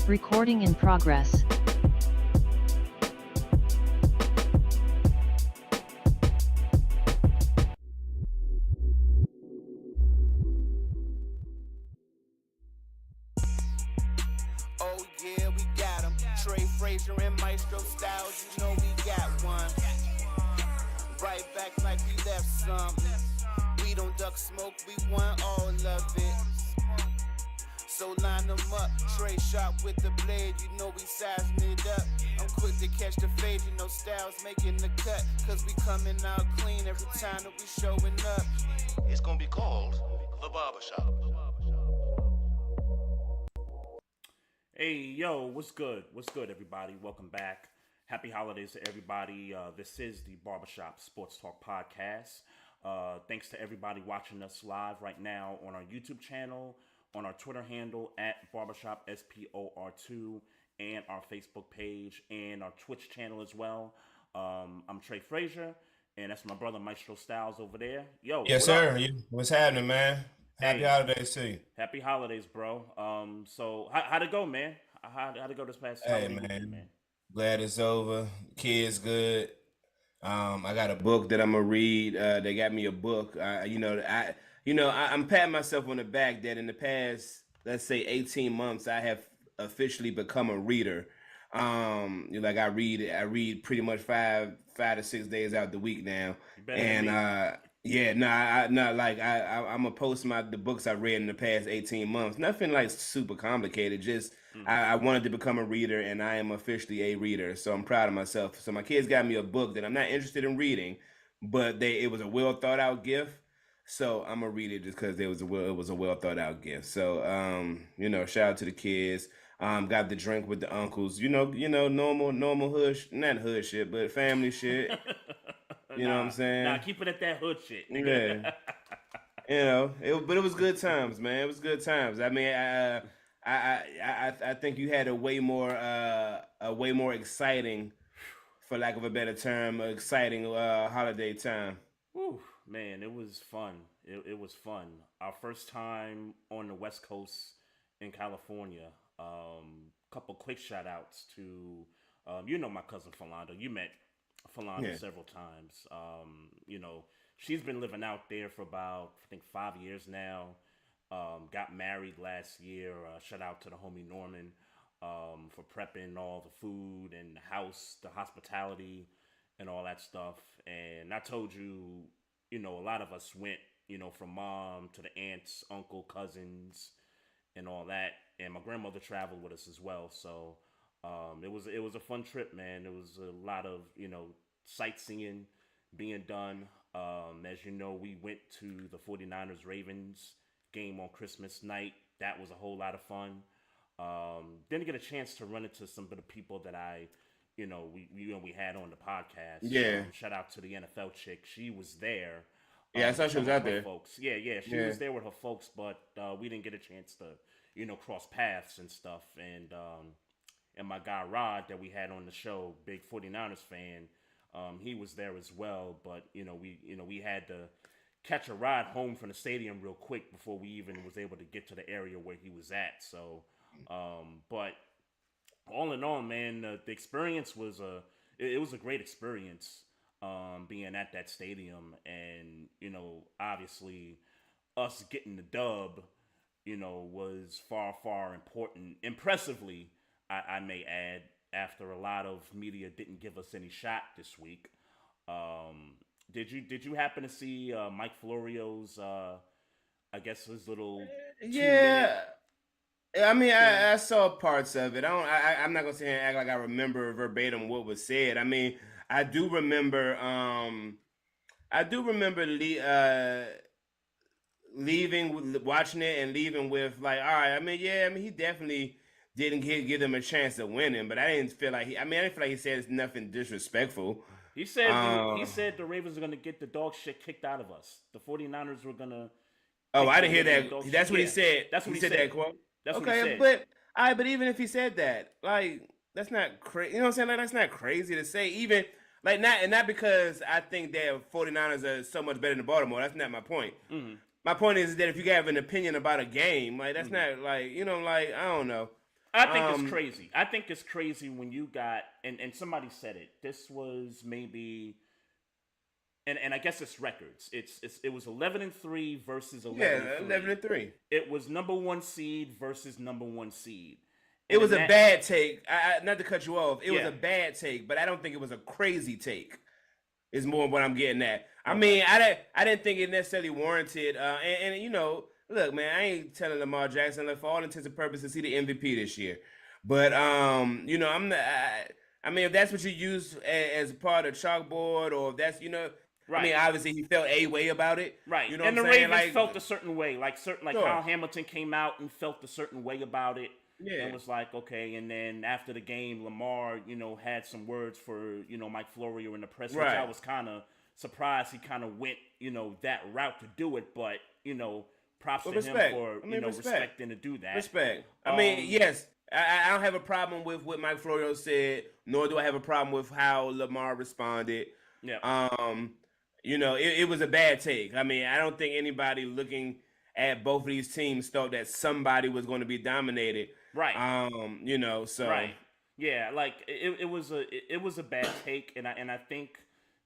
Recording in progress. Oh yeah, we got him. Trey, and Maestro styles, you know we got one. Right back like we left something. We don't duck smoke, we want all of it. So line them up, Trey shot with the blade, you know we sizing it up. I'm quick to catch the fade, you know Styles making the cut. Cause we coming out clean every time that we showing up. It's gonna be called the Barbershop. Hey, yo, what's good? What's good, everybody? Welcome back. Happy holidays to everybody. This is the Barbershop Sports Talk Podcast. Thanks to everybody watching us live right now on our YouTube channel, on our Twitter handle at Barbershop SPOR2, and our Facebook page and our Twitch channel as well. I'm Trey Frazier, and that's my brother Maestro Styles over there. Yo, yes, sir. What's happening, man? Happy holidays to you. Happy holidays, bro. So how'd it go, man? How'd it go this past holiday weekend, man? Glad it's over. Kids good. I got a book that I'm gonna read. They got me a book. I'm patting myself on the back that in the past, let's say 18 months, I have officially become a reader. I read pretty much five to 6 days out the week now. And I'm gonna post the books I read in the past 18 months. Nothing like super complicated. Just I wanted to become a reader, and I am officially a reader. So I'm proud of myself. So my kids got me a book that I'm not interested in reading, but it was a well thought out gift. So I'm gonna read it just because it was a well thought out gift. So shout out to the kids. Got the drink with the uncles. Normal hood, not hood shit, but family shit. You know what I'm saying? Nah, keep it at that hood shit, nigga. Yeah. But it was good times, man. It was good times. I mean, I think you had a way more exciting, for lack of a better term, exciting holiday time. Whew, man, it was fun. It was fun. Our first time on the West Coast in California. Couple quick shout outs to my cousin Philando. You met Philando several times. She's been living out there for about, I think, 5 years now. Got married last year. Shout out to the homie Norman for prepping all the food and the house, the hospitality, and all that stuff. And I told you, a lot of us went, from mom to the aunts, uncle, cousins, and all that. And my grandmother traveled with us as well. So it was a fun trip, man. It was a lot of, sightseeing being done. As you know, we went to the 49ers Ravens game on Christmas night. That was a whole lot of fun. Didn't get a chance to run into some of the people that we had on the podcast. Yeah. Shout out to the NFL chick. She was there. Yeah, I saw she was out there. Folks. Yeah. She was there with her folks, but we didn't get a chance to, cross paths and stuff. And my guy Rod that we had on the show, big 49ers fan, he was there as well. But we had to catch a ride home from the stadium real quick before we even was able to get to the area where he was at. So, but all in all, man, the experience was it was a great experience. Being at that stadium, and obviously us getting the dub, was far important. Impressively, I may add, after a lot of media didn't give us any shot this week. Did you happen to see Mike Florio's I guess his little I mean, I saw parts of it. I'm not gonna sit here and act like I remember verbatim what was said. I mean, I do remember leaving, watching it, and leaving with like, all right. I mean, he definitely didn't give them a chance of winning, but I didn't feel like he said nothing disrespectful. He said the Ravens are gonna get the dog shit kicked out of us. The 49ers were gonna. Oh, I didn't hear that. That's what he said. That's what he said. That quote. That's okay, what he said. but even if he said that, like, that's not crazy. You know what I'm saying? Like, that's not crazy to say. Even like not because I think that 49ers are so much better than Baltimore. That's not my point. Mm-hmm. My point is that if you have an opinion about a game, like that's not like, like, I don't know. I think it's crazy. I think it's crazy when you got and somebody said it. This was maybe and I guess it's records. It was 11-3 versus 11-3. Yeah, 11-3. It was number 1 seed versus number 1 seed. It was a bad take. Not to cut you off. It was Yeah. a bad take, but I don't think it was a crazy take. Is more what I'm getting at. I mean, I didn't think it necessarily warranted. And you know, look, man, I ain't telling Lamar Jackson, like, for all intents and purposes, he the MVP this year. But you know, I'm not. I mean, if that's what you use as part of chalkboard, or if that's, you know, Right. I mean, obviously he felt a way about it. Right. You know and what the I'm saying? Ravens Like, felt a certain way. Like Sure. Kyle Hamilton came out and felt a certain way about it. Yeah. And was like, okay. And then after the game, Lamar, you know, had some words for, you know, Mike Florio in the press, which Right. I was kind of surprised he kind of went, you know, that route to do it. But, you know, props to him for, respecting to do that. Respect. I mean, yes, I don't have a problem with what Mike Florio said, nor do I have a problem with how Lamar responded. Yeah. You know, it was a bad take. I mean, I don't think anybody looking at both of these teams thought that somebody was going to be dominated. Right. You know, so Right. Yeah, like it was a bad take, and I think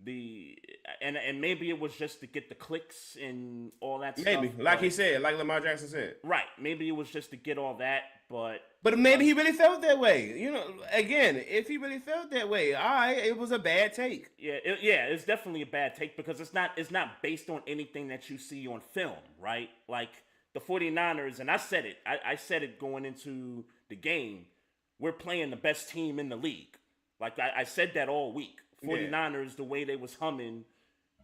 and maybe it was just to get the clicks and all that maybe, stuff. like he said, like Lamar Jackson said. Right. Maybe it was just to get all that, but maybe he really felt that way. You know, again, if he really felt that way, all right, it was a bad take. yeah, it's definitely a bad take because it's not based on anything that you see on film, right? Like the 49ers, and I said it. I said it going into the game. We're playing the best team in the league. Like I said that all week. 49ers, the way they was humming,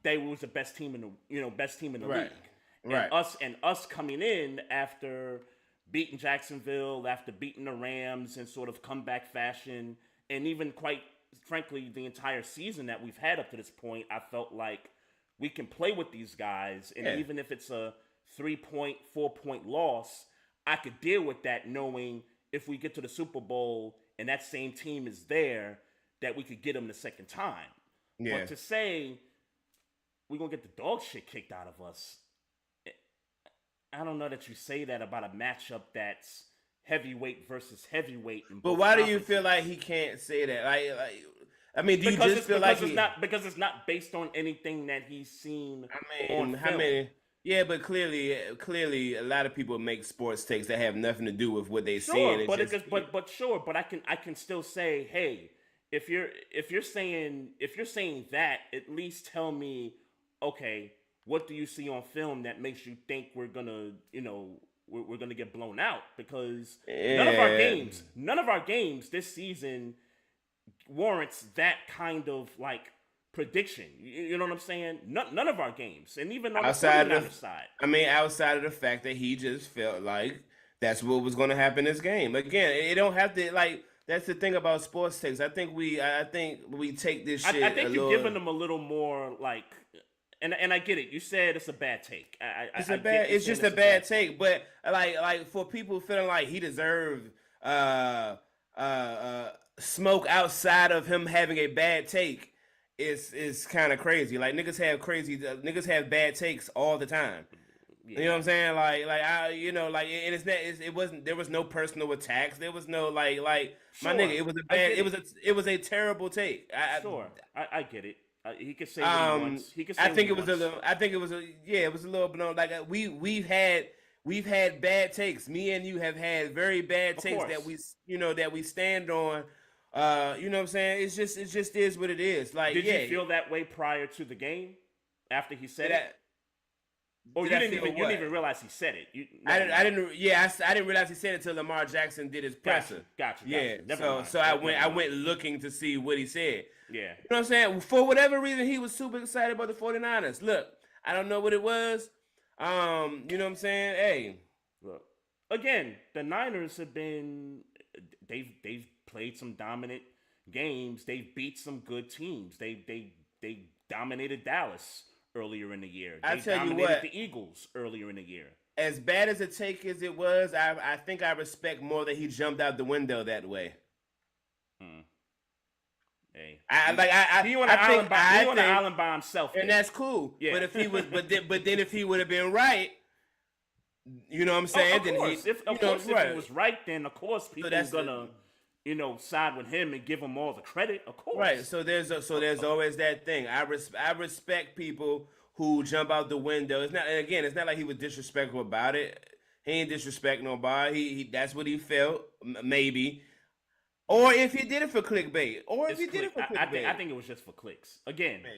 they was the best team in the Right. league. Right. And us coming in after beating Jacksonville, after beating the Rams in sort of comeback fashion, and even quite frankly, the entire season that we've had up to this point, I felt like we can play with these guys, and even if it's a 3-point, 4-point loss, I could deal with that knowing if we get to the Super Bowl and that same team is there, that we could get them the second time. Yeah. But to say we're going to get the dog shit kicked out of us, I don't know that you say that about a matchup that's heavyweight versus heavyweight. But why do you feel like he can't say that? Like I mean, do you just feel like because it's not based on anything that he's seen? I mean, on film. Yeah, but clearly, a lot of people make sports takes that have nothing to do with what they see. But I can still say, hey, if you're saying that, at least tell me, okay, what do you see on film that makes you think we're gonna get blown out? Because none of our games this season warrants that kind of like prediction. You know what I'm saying? None of our games, and even on outside the side. I mean, outside of the fact that he just felt like that's what was going to happen this game. Again, it don't have to like. That's the thing about sports takes. I think we take this shit. I think you're giving them a little more like, and I get it. You said it's a bad take. It's just a bad take. But like for people feeling like he deserved smoke outside of him having a bad take, is kind of crazy. Like niggas have bad takes all the time. Yeah. You know what I'm saying? There was no personal attacks. There was no like my nigga. It was a terrible take. I get it. He could say what he wants. He could say it was a little blown. Like we've had bad takes. Me and you have had very bad takes that we stand on. You know what I'm saying? It just is what it is. Like, did you feel that way prior to the game? After he said it? Or you didn't even realize he said it. I didn't realize he said it until Lamar Jackson did his presser. Gotcha. Yeah. So I went looking to see what he said. Yeah. You know what I'm saying? For whatever reason, he was super excited about the 49ers. Look, I don't know what it was. You know what I'm saying? Hey. Look. Again, the Niners have been they've played some dominant games. They've beat some good teams. They dominated Dallas earlier in the year. They dominated the Eagles earlier in the year. As bad as a take as it was, I think I respect more that he jumped out the window that way. Hey, he on an island by himself, and that's cool. Yeah. But if he was, but then if he would have been right, You know what I'm saying? Of course, if he was right, then of course people are gonna, side with him and give him all the credit. Of course, right. So there's always that thing. I respect people who jump out the window. It's not, and again, it's not like he was disrespectful about it. He ain't disrespect nobody. He that's what he felt, maybe. Or if he did it for clickbait. Or if he did it for clickbait. I think it was just for clicks. Again, maybe.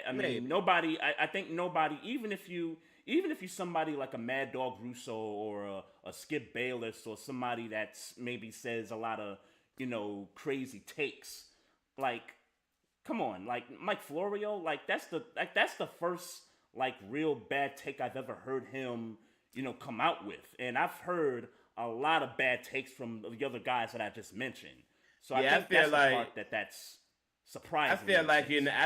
I mean, nobody. I think nobody. Even if you somebody like a Mad Dog Russo or a Skip Bayless or somebody that's maybe says a lot of crazy takes, like, come on, like Mike Florio, like that's the first like real bad take I've ever heard him come out with, and I've heard a lot of bad takes from the other guys that I just mentioned. So I think that's the part that's surprising. I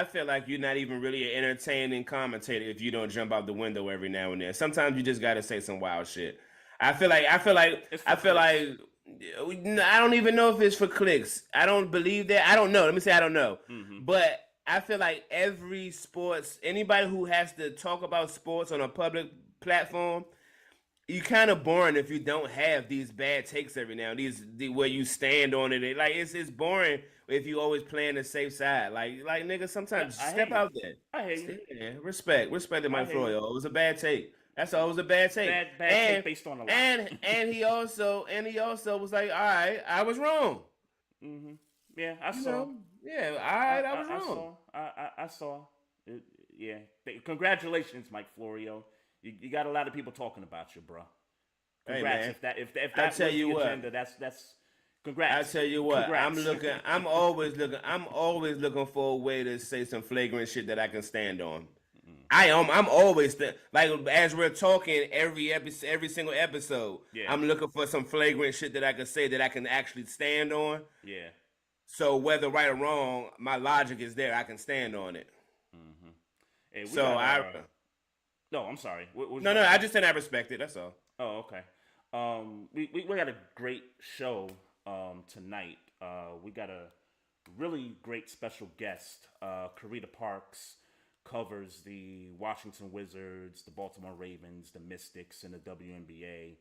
feel like you're not even really an entertaining commentator if you don't jump out the window every now and then. Sometimes you just got to say some wild shit. I feel like I don't even know if it's for clicks. I don't believe that. I don't know. Let me say I don't know. Mm-hmm. But I feel like anybody who has to talk about sports on a public platform, you kind of boring if you don't have these bad takes every now. Where you stand on it. Like it's boring if you always playing the safe side. Like nigga, sometimes step out there. I hate you. Yeah, respect to Mike Florio. It was a bad take. That's all. It was a bad take. Bad take based on a lot. And he also was like, all right, I was wrong. Mm-hmm. Yeah, I saw. Yeah, all right, I was wrong. I saw. Yeah. Congratulations, Mike Florio. You got a lot of people talking about you, bro. Congrats. Hey, man. If that was the agenda, that's congrats. I tell you what, congrats. I'm always looking for a way to say some flagrant shit that I can stand on. I'm always like as we're talking every single episode. Yeah. I'm looking for some flagrant shit that I can say that I can actually stand on. Yeah. So whether right or wrong, my logic is there. I can stand on it. Mm-hmm. Hey, no, I'm sorry. No, I just said I respect it. That's all. Oh, okay. We got a great show tonight. We got a really great special guest. Carita Parks covers the Washington Wizards, the Baltimore Ravens, the Mystics, and the WNBA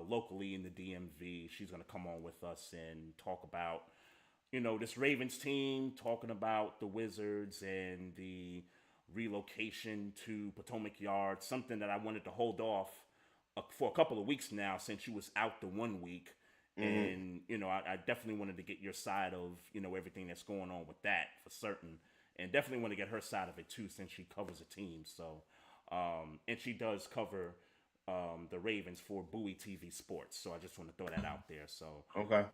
locally in the DMV. She's going to come on with us and talk about, this Ravens team, talking about the Wizards and the relocation to Potomac Yard, something that I wanted to hold off for a couple of weeks now since you was out the 1 week. Mm-hmm. And, I definitely wanted to get your side of, everything that's going on with that for certain. And definitely want to get her side of it too, since she covers a team. So, and she does cover the Ravens for Bowie TV Sports. So I just want to throw that out there. So, okay.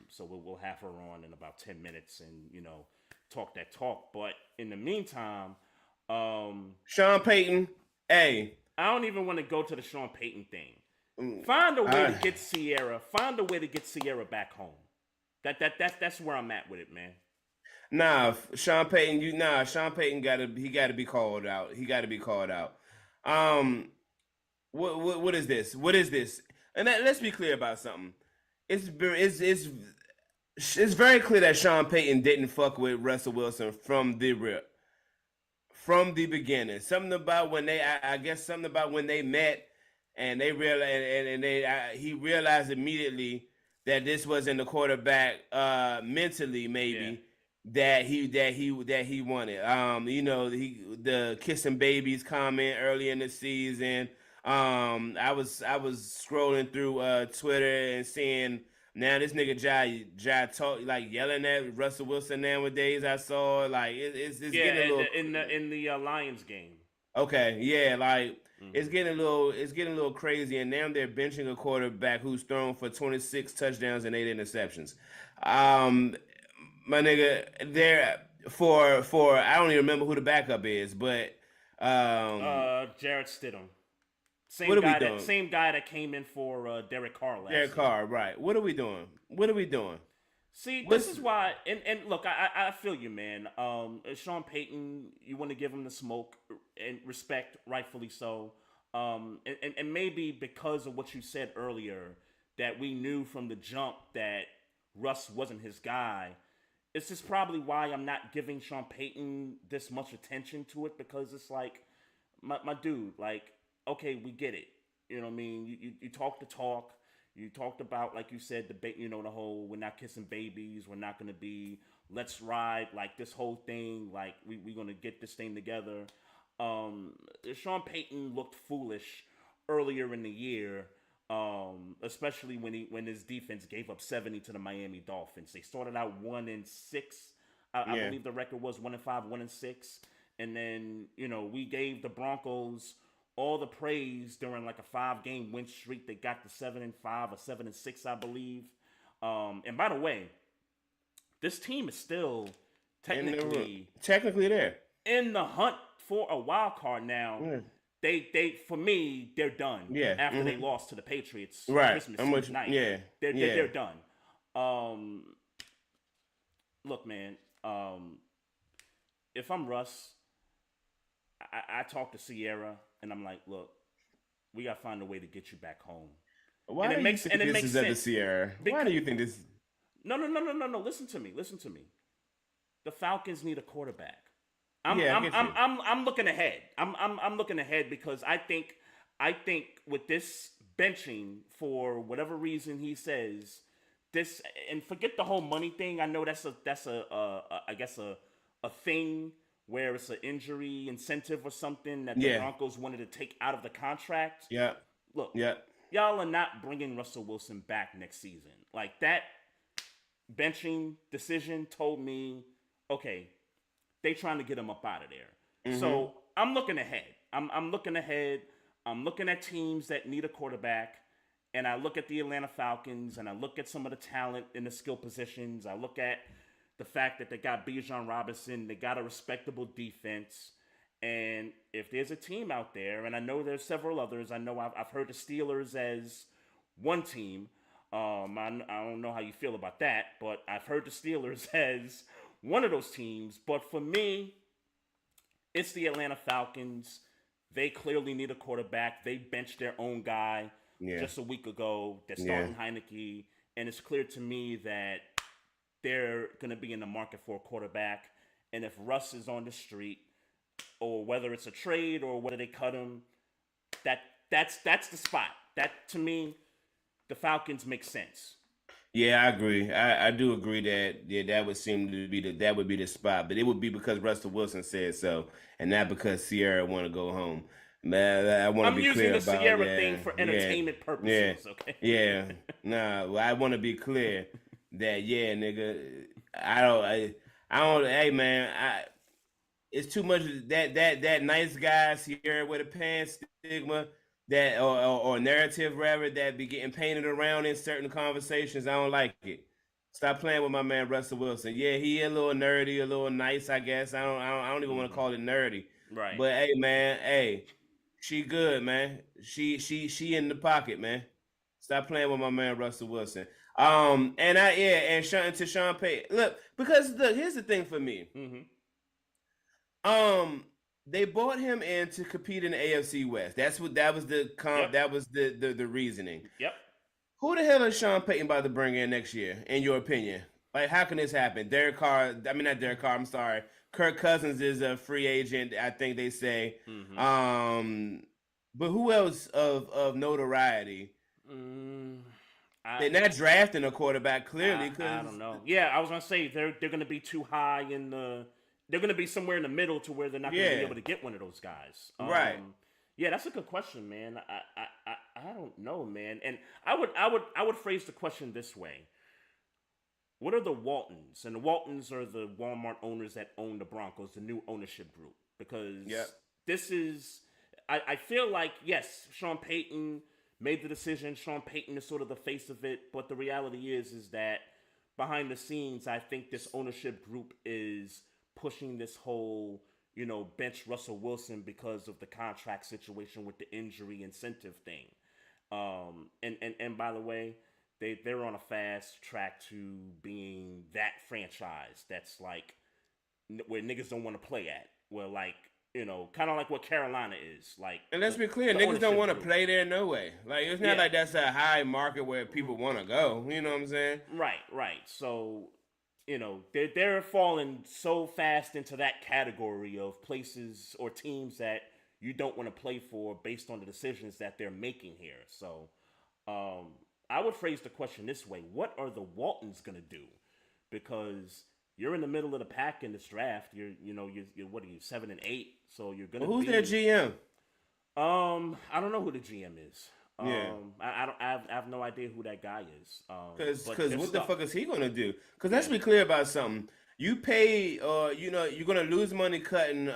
So we'll have her on in about 10 minutes and, talk that talk. But in the meantime, Sean Payton, hey. I don't even want to go to the Sean Payton thing. Find a way to get Sierra. Find a way to get Sierra back home. That's where I'm at with it, man. Nah, Sean Payton. Sean Payton gotta be called out. He gotta be called out. What is this? What is this? And let's be clear about something. It's very clear that Sean Payton didn't fuck with Russell Wilson from the rip. From the beginning, something about when they met, and they realized, he realized immediately that this wasn't the quarterback, mentally maybe that he wanted. The kissing babies comment early in the season. I was scrolling through Twitter and seeing. Now this nigga Jai talk like yelling at Russell Wilson nowadays. I saw like it's getting a little in the Lions game. Okay, yeah, like it's getting a little crazy, and now they're benching a quarterback who's thrown for 26 touchdowns and 8 interceptions. My nigga, they're for I don't even remember who the backup is, but Jarrett Stidham. Same guy that came in for Derek Carr last Derek Carr, right. What are we doing? See, this is why, and look, I feel you, man. Sean Payton, you want to give him the smoke and respect, rightfully so. And maybe because of what you said earlier, that we knew from the jump that Russ wasn't his guy. It's just probably why I'm not giving Sean Payton this much attention to it, because it's like, my dude, like, okay, we get it. You know what I mean? You talk the talk. You talked about, like you said, the whole we're not kissing babies. We're not going to be let's ride, like this whole thing. Like we're going to get this thing together. Sean Payton looked foolish earlier in the year, especially when his defense gave up 70 to the Miami Dolphins. They started out 1-6. I believe the record was 1-5, 1-6, and then we gave the Broncos all the praise during like a 5-game win streak. They got to 7-5 or 7-6, I believe. And by the way, this team is still technically there in the hunt for a wild card now. Yeah. They for me, they're done. Yeah. After they lost to the Patriots Christmas Eve night. Yeah. They're done. Look, man. If I'm Russ, I talk to Sierra and I'm like, look, we gotta find a way to get you back home. Why do you think this is at the Sierra? Why do you think this? No. Listen to me. The Falcons need a quarterback. I'm looking ahead. I'm looking ahead because I think with this benching for whatever reason he says this, and forget the whole money thing. I know that's I guess a thing where it's an injury incentive or something that the Broncos wanted to take out of the contract. Yeah. Look. Yeah. Y'all are not bringing Russell Wilson back next season. Like that benching decision told me, okay, they trying to get him up out of there. Mm-hmm. So I'm looking ahead. I'm looking ahead. I'm looking at teams that need a quarterback, and I look at the Atlanta Falcons, and I look at some of the talent in the skill positions. I look at the fact that they got Bijan Robinson, they got a respectable defense, and if there's a team out there, and I know there's several others. I know I've heard the Steelers as one team. I don't know how you feel about that, but I've heard the Steelers as one of those teams. But for me, it's the Atlanta Falcons. They clearly need a quarterback. They benched their own guy just a week ago. They're starting Heineke, and it's clear to me that they're going to be in the market for a quarterback. And if Russ is on the street, or whether it's a trade or whether they cut him, that's the spot. That, to me, the Falcons make sense. Yeah, I agree. I do agree that that would seem to be the spot, but it would be because Russell Wilson said so, and not because Sierra want to go home. Man, I want to be clear about I'm using the Sierra thing for entertainment purposes. Okay. Yeah. Nah. Well, I want to be clear that nigga, I don't. Hey, man, it's too much that nice guy Sierra with a pan stigma. That or narrative rather that be getting painted around in certain conversations. I don't like it. Stop playing with my man Russell Wilson. Yeah, he a little nerdy, a little nice, I guess. I don't even want to call it nerdy. Right. But hey, man, she good, man. She in the pocket, man. Stop playing with my man Russell Wilson. And Sean Payton. Look, because here's the thing for me. Mm-hmm. They bought him in to compete in the AFC West. That was the reasoning. Yep. Who the hell is Sean Payton about to bring in next year, in your opinion? Like, how can this happen? I'm sorry. Kirk Cousins is a free agent, I think they say. Mm-hmm. But who else of notoriety? They're not drafting a quarterback, clearly. I don't know. Yeah, I was going to say they're going to be too high in the... They're going to be somewhere in the middle to where they're not going to be able to get one of those guys. Right. Yeah, that's a good question, man. I don't know, man. And I would phrase the question this way. What are the Waltons? And the Waltons are the Walmart owners that own the Broncos, the new ownership group. Because this is... I feel like, yes, Sean Payton made the decision. Sean Payton is sort of the face of it. But the reality is that behind the scenes, I think this ownership group is pushing this whole, bench Russell Wilson because of the contract situation with the injury incentive thing. And by the way, they're on a fast track to being that franchise that's like where niggas don't want to play at. Where kind of like what Carolina is like. And let's be clear, niggas don't want to play there no way. Like, it's not like that's a high market where people want to go. You know what I'm saying? Right. So, they're falling so fast into that category of places or teams that you don't want to play for based on the decisions that they're making here. So I would phrase the question this way: what are the Waltons gonna do? Because you're in the middle of the pack in this draft. You're what are you 7-8? So you're gonna. Who's their GM? I don't know who the GM is. Yeah. I have no idea who that guy is. Because what the fuck is he gonna do? Because let's be clear about something. You pay, you're gonna lose money cutting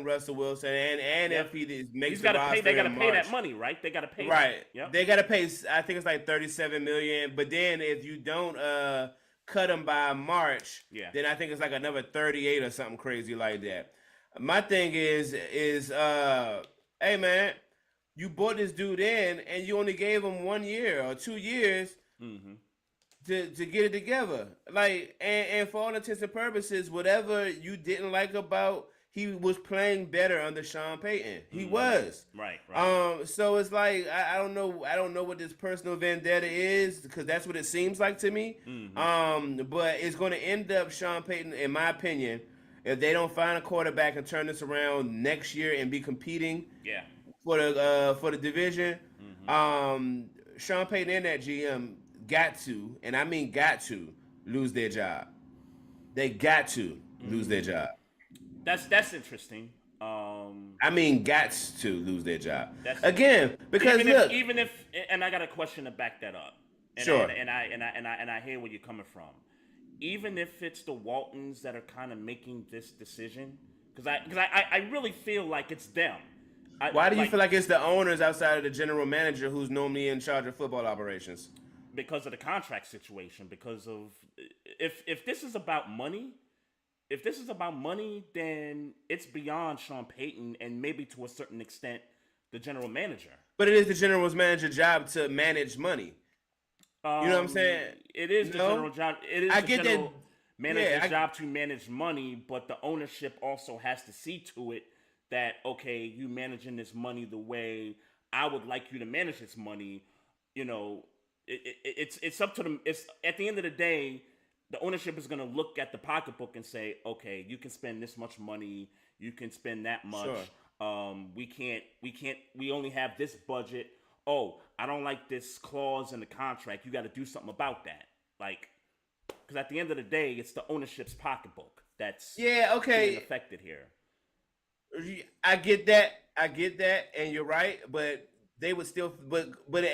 Russell Wilson, and if he makes the roster, they gotta in pay March, that money, right? They gotta pay. right? Yep. They gotta pay. I think it's like $37 million. But then if you don't cut him by March, then I think it's like another 38 or something crazy like that. My thing is, hey man, you brought this dude in, and you only gave him 1 year or 2 years to get it together. Like, and for all intents and purposes, whatever you didn't like about, he was playing better under Sean Payton. He was. Right. So it's like I don't know what this personal vendetta is, because that's what it seems like to me. But it's going to end up Sean Payton, in my opinion, if they don't find a quarterback and turn this around next year and be competing for the division. Sean Payton and that GM got to, and I mean got to, lose their job. They got to lose their job. That's interesting. I mean, got to lose their job again, because even if, and I got a question to back that up. And sure. I hear where you're coming from. Even if it's the Waltons that are kind of making this decision, because I really feel like it's them. Why do you feel like it's the owners outside of the general manager who's normally in charge of football operations? Because of the contract situation. Because of if this is about money. If this is about money, then it's beyond Sean Payton and maybe to a certain extent the general manager. But it is the general manager's job to manage money. You know what I'm saying? It is the general job. It is the general manager's job to manage money, but the ownership also has to see to it that, okay, you managing this money the way I would like you to manage this money. You know, it's up to them. It's at the end of the day. The ownership is going to look at the pocketbook and say, okay, you can spend this much money, you can spend that much. Sure. We only have this budget. Oh, I don't like this clause in the contract. You got to do something about that. Like, because at the end of the day, it's the ownership's pocketbook that's being affected here. I get that, and you're right. But they would still, but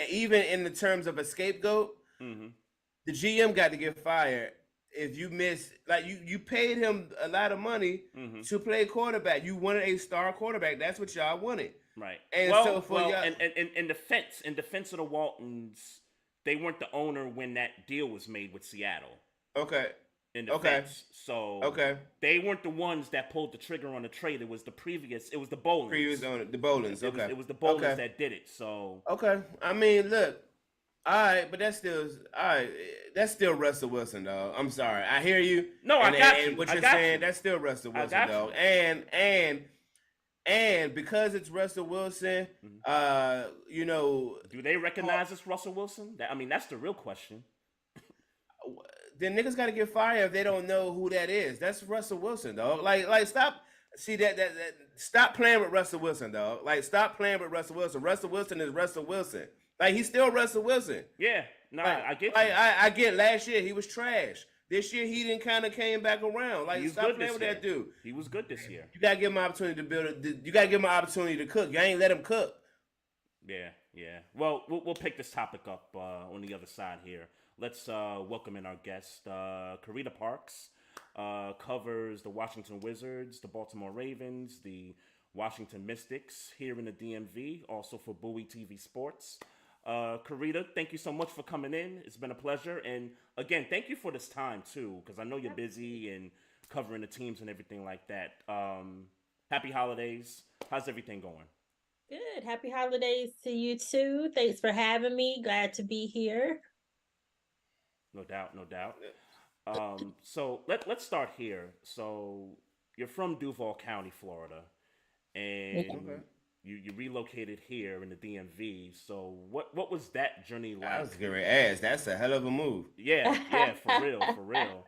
even in the terms of a scapegoat, the GM got to get fired. If you miss, like you paid him a lot of money to play quarterback. You wanted a star quarterback. That's what y'all wanted. Right. And in defense of the Waltons, they weren't the owner when that deal was made with Seattle. Okay. In defense. So they weren't the ones that pulled the trigger on the trade. It was the Bolins. Previous owner, the Bolins. It was the Bolins that did it. So I mean, look. All right, but that's still That's still Russell Wilson, though. I'm sorry. I hear you. No, I got you. And what you're saying, that's still Russell Wilson, though. And because it's Russell Wilson, you know, do they recognize it's Russell Wilson? I mean, that's the real question. Then niggas got to get fired if they don't know who that is. That's Russell Wilson, dog. Like stop. See that stop playing with Russell Wilson, dog. Like stop playing with Russell Wilson. Russell Wilson is Russell Wilson. Like he's still Russell Wilson. Yeah, no, like, I get you. I get. Last year he was trash. This year he didn't kind of came back around. Like stop playing with that dude. He was good this year. You gotta give him an opportunity to build it. You gotta give him an opportunity to cook. You ain't let him cook. Yeah. Well, we'll pick this topic up on the other side here. Let's welcome in our guest, Carita Parks. Covers the Washington Wizards, the Baltimore Ravens, the Washington Mystics here in the DMV, also for Bowie TV Sports. Carita, thank you so much for coming in. It's been a pleasure. And again, thank you for this time too, because I know you're busy and covering the teams and everything like that. Happy holidays. How's everything going? Good. Happy holidays to you too. Thanks for having me. Glad to be here. No doubt. So let's start here. So you're from Duval County, Florida, and you relocated here in the DMV. So what was that journey like? I was getting ready to ask. That's a hell of a move. Yeah, for real.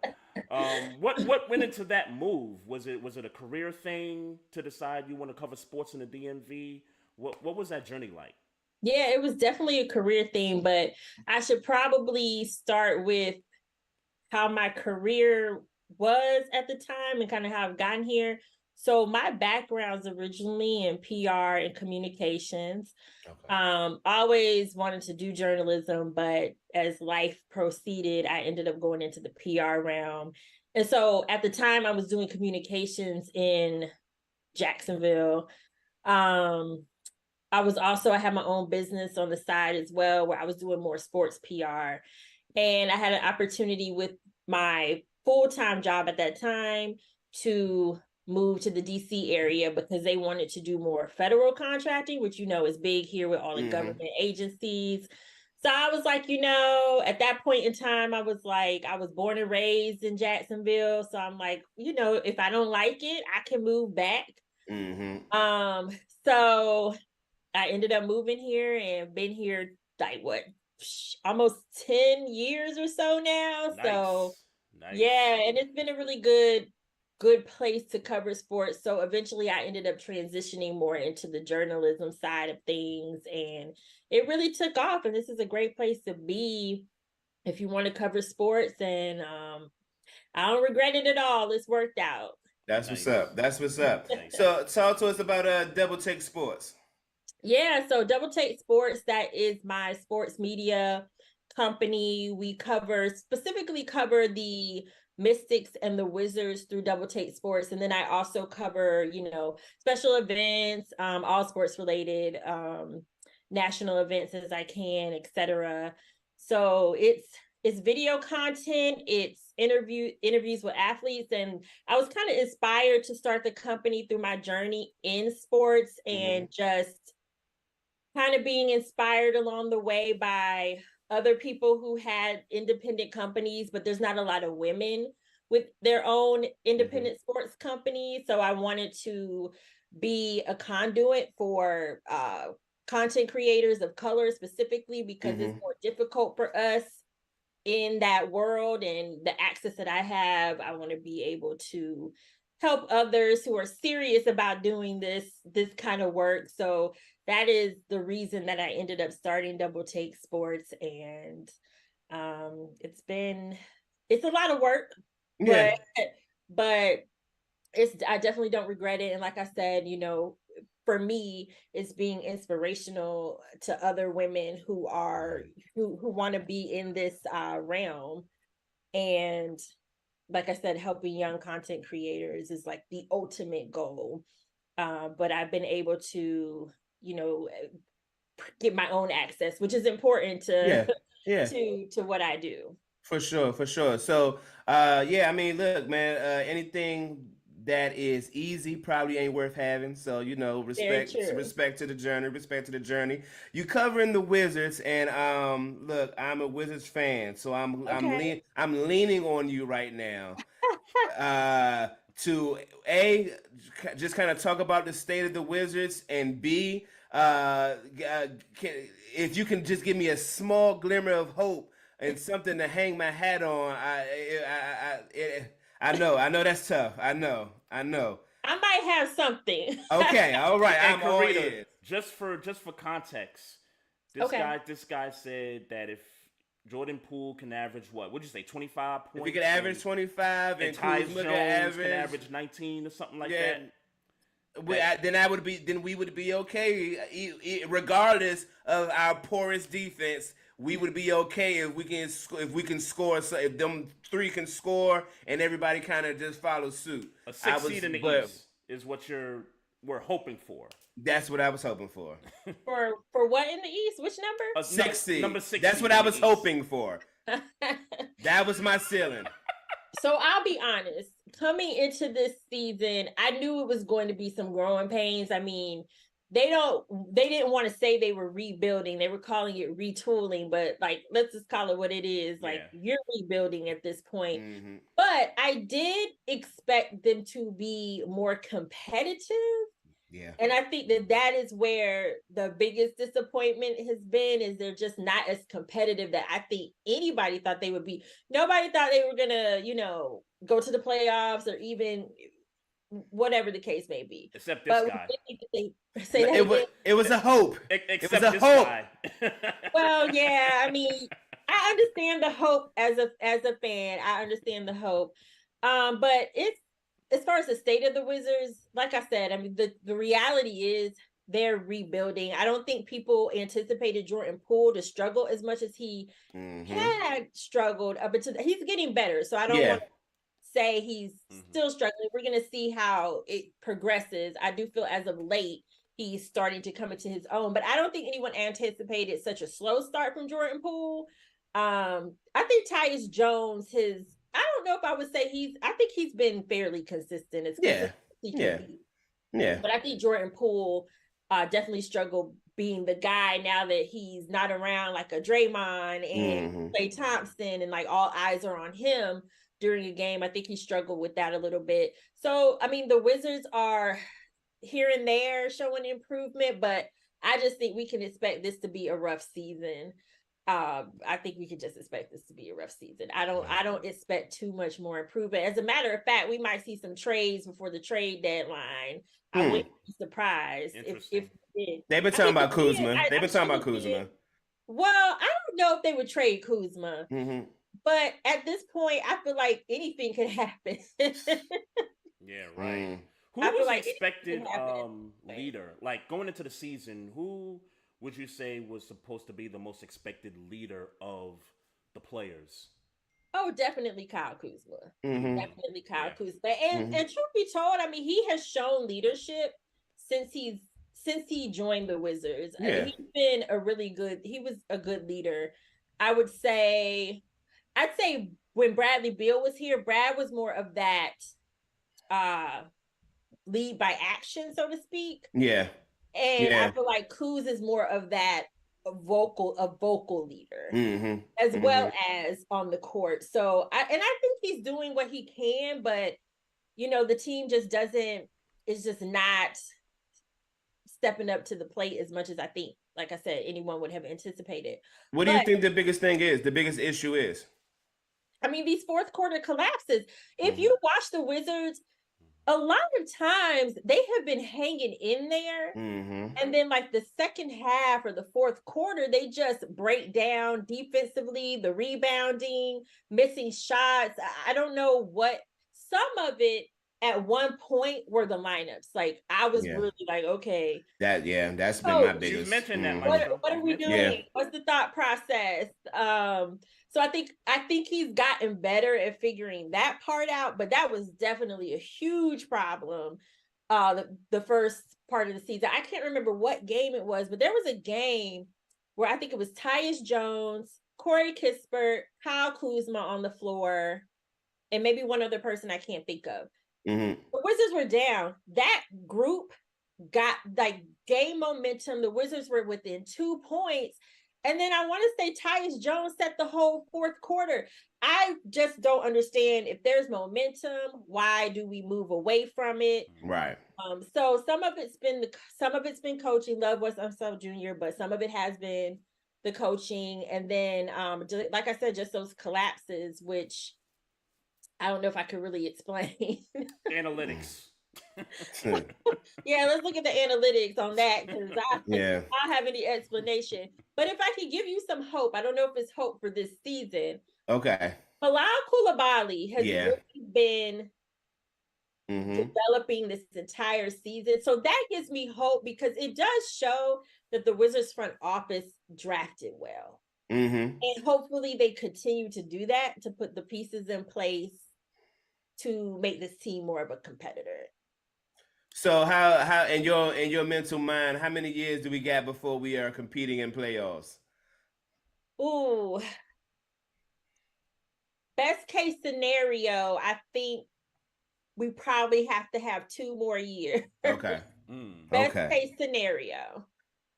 What went into that move? Was it a career thing to decide you want to cover sports in the DMV? What was that journey like? Yeah, it was definitely a career thing, but I should probably start with how my career was at the time and kind of how I've gotten here. So my background's originally in PR and communications. Okay. Always wanted to do journalism, but as life proceeded, I ended up going into the PR realm. And so at the time I was doing communications in Jacksonville. Um, I had my own business on the side as well, where I was doing more sports PR. And I had an opportunity with my full-time job at that time to move to the DC area because they wanted to do more federal contracting, which is big here with all the government agencies. So I was like, at that point in time, I was born and raised in Jacksonville. So I'm like, if I don't like it, I can move back. So I ended up moving here and been here like almost 10 years or so now. Nice. So Nice. yeah, and it's been a really good place to cover sports. So eventually I ended up transitioning more into the journalism side of things, and it really took off, and this is a great place to be if you want to cover sports. And I don't regret it at all. It's worked out. That's Nice. what's up. That's what's up. Nice. So talk to us about Double Take Sports. Yeah, so Double Take Sports, that is my sports media company. We specifically cover the Mystics and the Wizards through Double Take Sports. And then I also cover, special events, all sports related, national events as I can, etc. So it's video content, it's interviews with athletes. And I was kind of inspired to start the company through my journey in sports and just kind of being inspired along the way by other people who had independent companies, but there's not a lot of women with their own independent sports companies. So I wanted to be a conduit for content creators of color specifically, because it's more difficult for us in that world, and the access that I have, I want to be able to help others who are serious about doing this kind of work. So that is the reason that I ended up starting Double Take Sports. And it's a lot of work, but I definitely don't regret it. And like I said, for me, it's being inspirational to other women who want to be in this realm. And like I said, helping young content creators is like the ultimate goal. But I've been able to, get my own access, which is important to what I do. For sure. So, I mean, look, man, anything that is easy probably ain't worth having. So, respect to the journey. You covering the Wizards, and look, I'm a Wizards fan, so I'm leaning on you right now. To just kind of talk about the state of the Wizards, and B, if you can just give me a small glimmer of hope and something to hang my hat on. I know that's tough. I know. I might have something. Okay, all right. And I'm all in. Just for context, this guy said that if Jordan Poole can average would you say 25 points? If he could average 25 and Tyus Kuzma Jones can average 19 or something like that. Then we would be okay, regardless of our porous defense. We would be okay if we can score. So if them three can score and everybody kind of just follows suit. A 6 seed in the East is what we're hoping for. That's what I was hoping for. For what in the East? Which number? A 6 seed. Number 6. That's what I was hoping for. That was my ceiling. So I'll be honest. Coming into this season, I knew it was going to be some growing pains. I mean, they didn't want to say they were rebuilding. They were calling it retooling, but let's just call it what it is. You're rebuilding at this point. But I did expect them to be more competitive Yeah. And I think that is where the biggest disappointment has been, is they're just not as competitive that I think anybody thought they would be. Nobody thought they were gonna, go to the playoffs or even whatever the case may be. Except this But guy. say that again. It was a hope. Except it was a this hope. guy. Well, yeah, I mean, I understand the hope as a fan. I understand the hope. But it's, as far as the state of the Wizards, like I said, I mean, the reality is they're rebuilding. I don't think people anticipated Jordan Poole to struggle as much as he had struggled up until he's getting better. So I don't want to say he's still struggling. We're going to see how it progresses. I do feel as of late, he's starting to come into his own, but I don't think anyone anticipated such a slow start from Jordan Poole. I think Tyus Jones, I don't know if I would say I think he's been fairly consistent. As consistent as he can be. Yeah. But I think Jordan Poole definitely struggled being the guy now that he's not around, like a Draymond and Klay Thompson, and like all eyes are on him during a game. I think he struggled with that a little bit. So, I mean, the Wizards are here and there showing improvement, but I just think we can expect this to be a rough season. I think we can just expect this to be a rough season. I don't expect too much more improvement. As a matter of fact, we might see some trades before the trade deadline. I wouldn't be surprised if we did. They've been talking about Kuzma. They've been talking about Kuzma. Well, I don't know if they would trade Kuzma, but at this point, I feel like anything could happen. Yeah, right. Who was the expected leader? Like, going into the season, who would you say was supposed to be the most expected leader of the players? Oh, definitely Kyle Kuzma. Definitely Kyle Kuzma. And truth be told, I mean, he has shown leadership since he joined the Wizards. Yeah. He's been he was a good leader. I'd say when Bradley Beal was here, Brad was more of that lead by action, so to speak. Yeah. And I feel like Kuz is more of that vocal leader, as well as on the court. So I think he's doing what he can, but the team is just not stepping up to the plate as much as I think, like I said, anyone would have anticipated. What do you think the biggest thing is? The biggest issue is? I mean, these fourth quarter collapses. If you watch the Wizards, a lot of times they have been hanging in there. And then like the second half or the fourth quarter, they just break down defensively, the rebounding, missing shots. I don't know what, some of it at one point were the lineups. Like I was really like, okay. That's been my biggest. You mentioned that. What are we doing? Yeah. What's the thought process? So I think he's gotten better at figuring that part out, but that was definitely a huge problem. The first part of the season, I can't remember what game it was, but there was a game where I think it was Tyus Jones, Corey Kispert, Kyle Kuzma on the floor, and maybe one other person I can't think of. The Wizards were down. That group got like game momentum. The Wizards were within 2 points. And then I want to say Tyus Jones set the whole fourth quarter. I just don't understand, if there's momentum, why do we move away from it? Right. So some of it's been coaching. Love was so junior, but some of it has been the coaching. And then like I said, just those collapses, which I don't know if I could really explain. Analytics. Yeah, let's look at the analytics on that, because I don't have any explanation. But if I can give you some hope, I don't know if it's hope for this season. Okay. Bilal Coulibaly has really been developing this entire season. So that gives me hope, because it does show that the Wizards front office drafted well. And hopefully they continue to do that, to put the pieces in place to make this team more of a competitor. So how in your mental mind, how many years do we got before we are competing in playoffs? Ooh. Best case scenario, I think we probably have to have 2 more years. Okay. Best case scenario.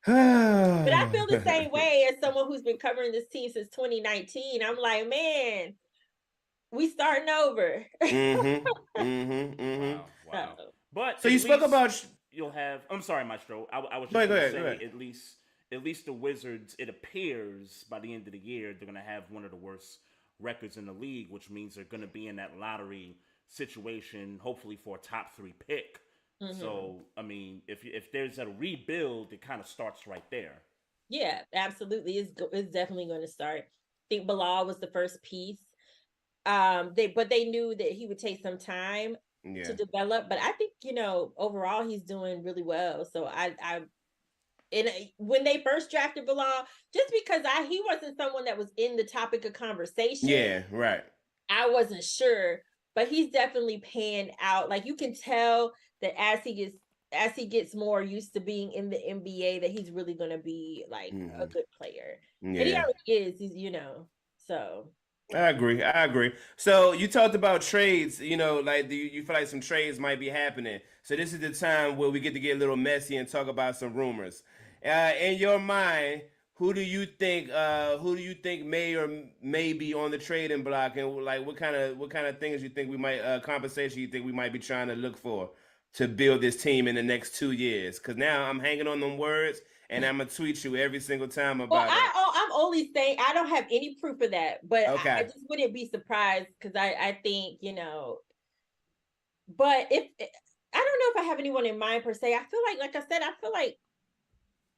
But I feel the same way as someone who's been covering this team since 2019. I'm like, man, we starting over. Wow. But so you spoke about you'll have. I'm sorry, Maestro. I was Go just going to ahead, go ahead. say at least the Wizards. It appears by the end of the year they're going to have one of the worst records in the league, which means they're going to be in that lottery situation, hopefully for a top 3 pick. So I mean, if there's a rebuild, it kind of starts right there. Yeah, absolutely. It's definitely going to start. I think Bilal was the first piece. They knew that he would take some time to develop. But I think, overall he's doing really well. So and when they first drafted Bilal, just because he wasn't someone that was in the topic of conversation. Yeah, right. I wasn't sure, but he's definitely panned out. Like you can tell that as he gets more used to being in the NBA, that he's really going to be like a good player. Yeah. And he already is. So. I agree. So you talked about trades, like you feel like some trades might be happening. So this is the time where we get to get a little messy and talk about some rumors. In your mind, who do you think may or may be on the trading block, and like what kind of things you think we might compensation you think we might be trying to look for to build this team in the next 2 years? Because now I'm hanging on them words. And I'm gonna tweet you every single time about it. I'm only saying I don't have any proof of that, but okay. I just wouldn't be surprised because I think But if I don't know if I have anyone in mind per se, I feel like I said, I feel like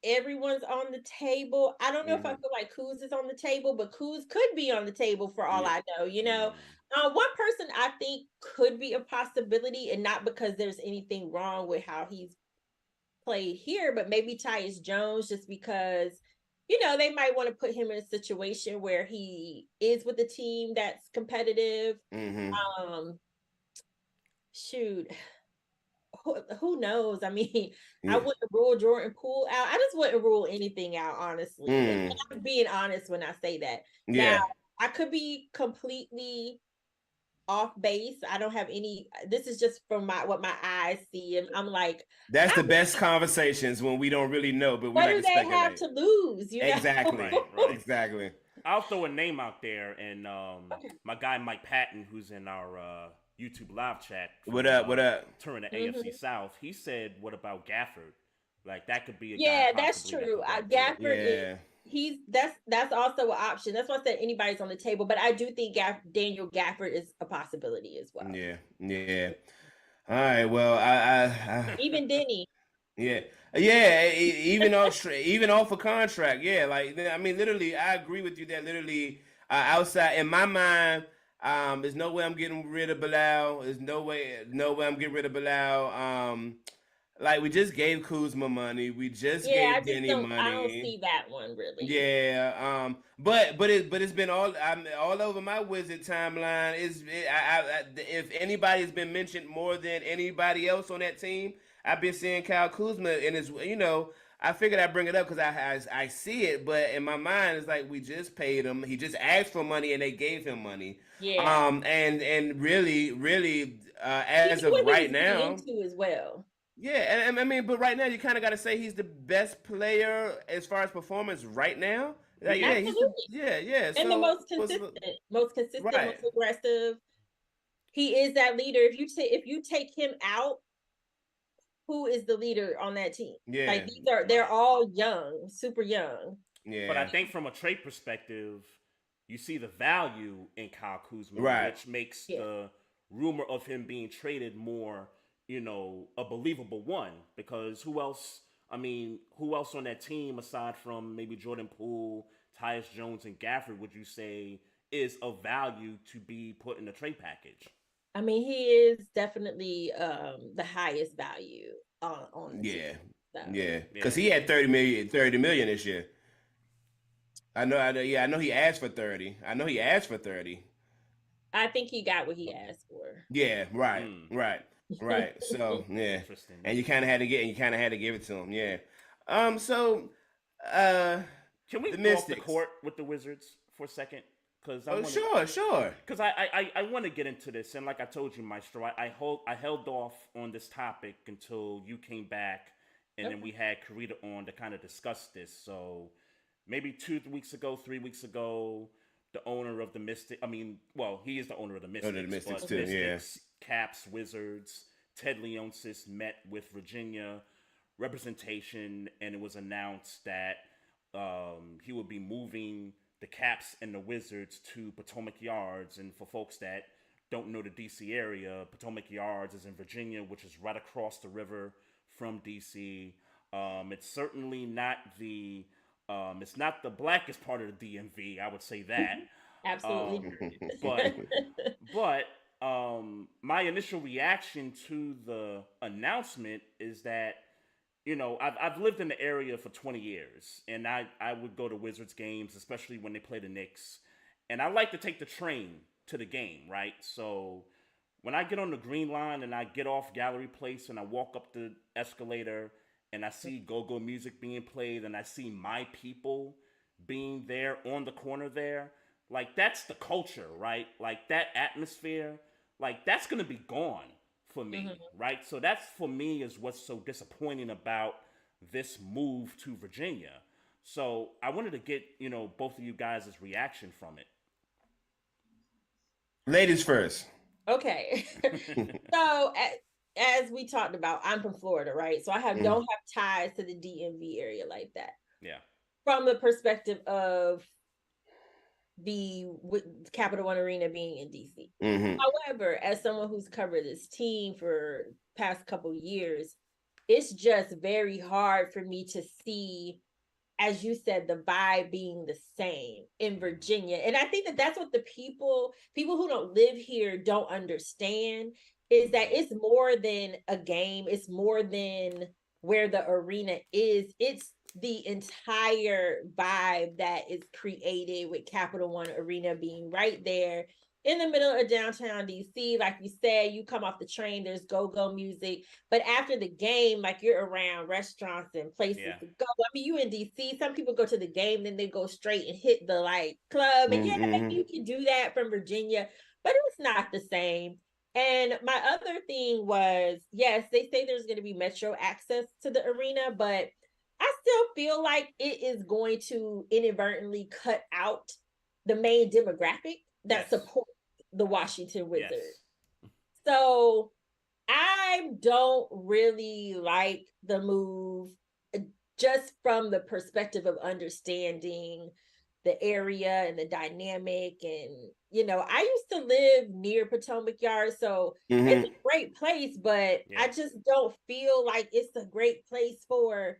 everyone's on the table. I don't know if I feel like Kuz is on the table, but Kuz could be on the table for all I know. One person I think could be a possibility, and not because there's anything wrong with how he's played here, but maybe Tyus Jones, just because they might want to put him in a situation where he is with a team that's competitive. Shoot, who knows? I mean, I wouldn't rule Jordan Poole out. I just wouldn't rule anything out, honestly. And I'm being honest when I say that. Now, I could be completely off base. I don't have any. This is just from what my eyes see, and I'm like, that's the best conversations when we don't really know, but we what like do they speculate. have to lose? Exactly, right. Exactly. I'll throw a name out there, and my guy Mike Patton, who's in our YouTube live chat. What up? Touring the AFC South. He said, "What about Gafford? Like that could be a yeah, guy that's true. Gafford is. That's also an option. That's why I said anybody's on the table, but I do think Daniel Gafford is a possibility as well. Yeah. All right. Well, I even Denny. Yeah. Even off a contract. Yeah. Like I mean, literally, I agree with you that literally outside in my mind, there's no way I'm getting rid of Bilal. There's no way I'm getting rid of Bilal. Like we just gave Kuzma money. We just gave Denny money. I don't see that one really. Yeah. But it's been all over my Wizard timeline. If anybody's been mentioned more than anybody else on that team, I've been seeing Kyle Kuzma, and it's I figured I'd bring it up because I see it, but in my mind it's like we just paid him. He just asked for money and they gave him money. Yeah. And really as of right now, into as well. Yeah, and I mean, but right now you kind of got to say he's the best player as far as performance right now. Like, absolutely. Yeah. And the most consistent, most aggressive. He is that leader. If you take him out, who is the leader on that team? Yeah, like they're all young, super young. Yeah, but I think from a trade perspective, you see the value in Kyle Kuzma, which makes the rumor of him being traded more, a believable one. Because who else on that team aside from maybe Jordan Poole, Tyus Jones, and Gafford would you say is of value to be put in the trade package? I mean, he is definitely the highest value on the team. So. Yeah, because he had 30 million this year. I know he asked for 30. I think he got what he asked for. Yeah, right. So yeah, and you kind of had to give it to him. Yeah. So can we go off the court with the Wizards for a second? Sure. Because I want to get into this, and like I told you, Maestro, I held off on this topic until you came back, and then we had Carita on to kind of discuss this. So maybe 3 weeks ago, the owner of the Mystic. I mean, well, he is the owner of the Mystics. The Mystics but too, Mystics, Caps, Wizards, Ted Leonsis met with Virginia representation, and it was announced that he would be moving the Caps and the Wizards to Potomac Yards. And for folks that don't know the DC area, Potomac Yards is in Virginia, which is right across the river from DC. It's certainly not it's not the blackest part of the DMV, I would say that. Absolutely. But my initial reaction to the announcement is that, you know, I've lived in the area for 20 years, and I would go to Wizards games, especially when they play the Knicks, and I like to take the train to the game, right? So when I get on the Green Line and I get off Gallery Place and I walk up the escalator and I see go-go music being played and I see my people being there on the corner there, like, that's the culture, right? Like, that atmosphere, like, that's going to be gone for me, right? So that's, for me, is what's so disappointing about this move to Virginia. So I wanted to get, you know, both of you guys' reaction from it. Ladies first. Okay. So as we talked about, I'm from Florida, right? So I don't have ties to the DMV area like that. Yeah. From the perspective of the Capital One Arena being in DC. However, as someone who's covered this team for past couple years, it's just very hard for me to see, as you said, the vibe being the same in Virginia. And I think that that's what the people who don't live here don't understand, is that it's more than a game. It's more than where the arena is. It's the entire vibe that is created with Capital One Arena being right there in the middle of downtown DC. Like you said, you come off the train, there's go-go music. But after the game, like, you're around restaurants and places to go. I mean, you in DC, some people go to the game, then they go straight and hit the, like, club. And maybe you can do that from Virginia, but it's not the same. And my other thing was, yes, they say there's going to be metro access to the arena, but I still feel like it is going to inadvertently cut out the main demographic that supports the Washington Wizards. Yes. So I don't really like the move, just from the perspective of understanding the area and the dynamic. And, you know, I used to live near Potomac Yard, so it's a great place, but I just don't feel like it's a great place for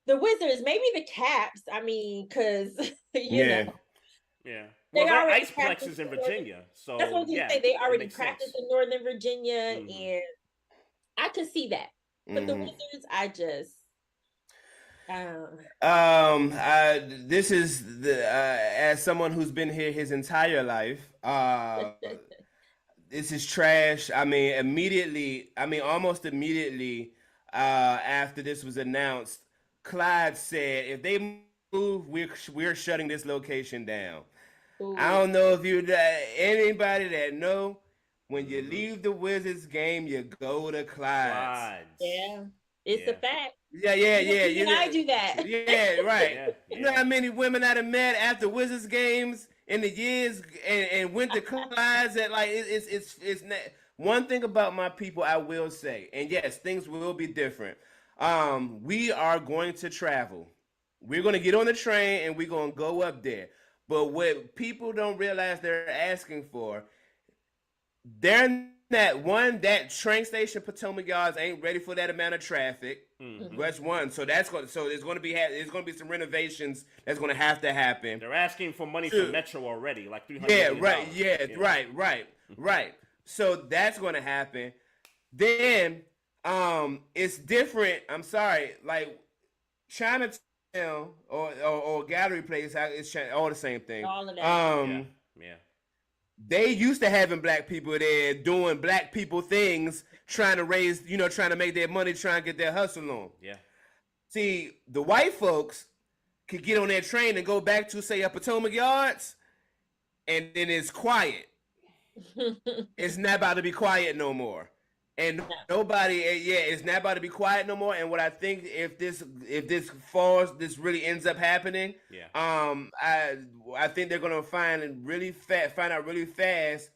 the Wizards. Maybe the Caps, I mean, because, you know. Yeah. Well, there are ice plexes in Virginia. So that's what you say. They already practice in Northern Virginia, and I could see that. But the Wizards, I just this is the as someone who's been here his entire life, this is trash. I mean, almost immediately after this was announced, Clyde said, if they move, we're shutting this location down. Ooh. I don't know if anybody that know, when you leave the Wizards game, you go to Clyde's. Yeah, it's a fact. Yeah. You know, I do that. Yeah, right. You know how many women I've met after Wizards games in the years and went to Clyde's? That, like, it's not, one thing about my people I will say, and yes, things will be different. We are going to travel. We're going to get on the train and we're going to go up there. But what people don't realize they're asking for, that train station, Potomac Yards, ain't ready for that amount of traffic. That's one. So there's going to be some renovations that's going to have to happen. They're asking for money from Metro already, like $300 million. Right. So that's going to happen. Then it's different. I'm sorry, like Chinatown or Gallery Place, it's all the same thing. All of that. Yeah. They used to having black people there doing black people things, trying to make their money, trying to get their hustle on. Yeah. See, the white folks could get on that train and go back to, say, Potomac Yards, and then it's quiet. It's not about to be quiet no more. And it's not about to be quiet no more. And what I think, if this really ends up happening, I think they're gonna find out really fast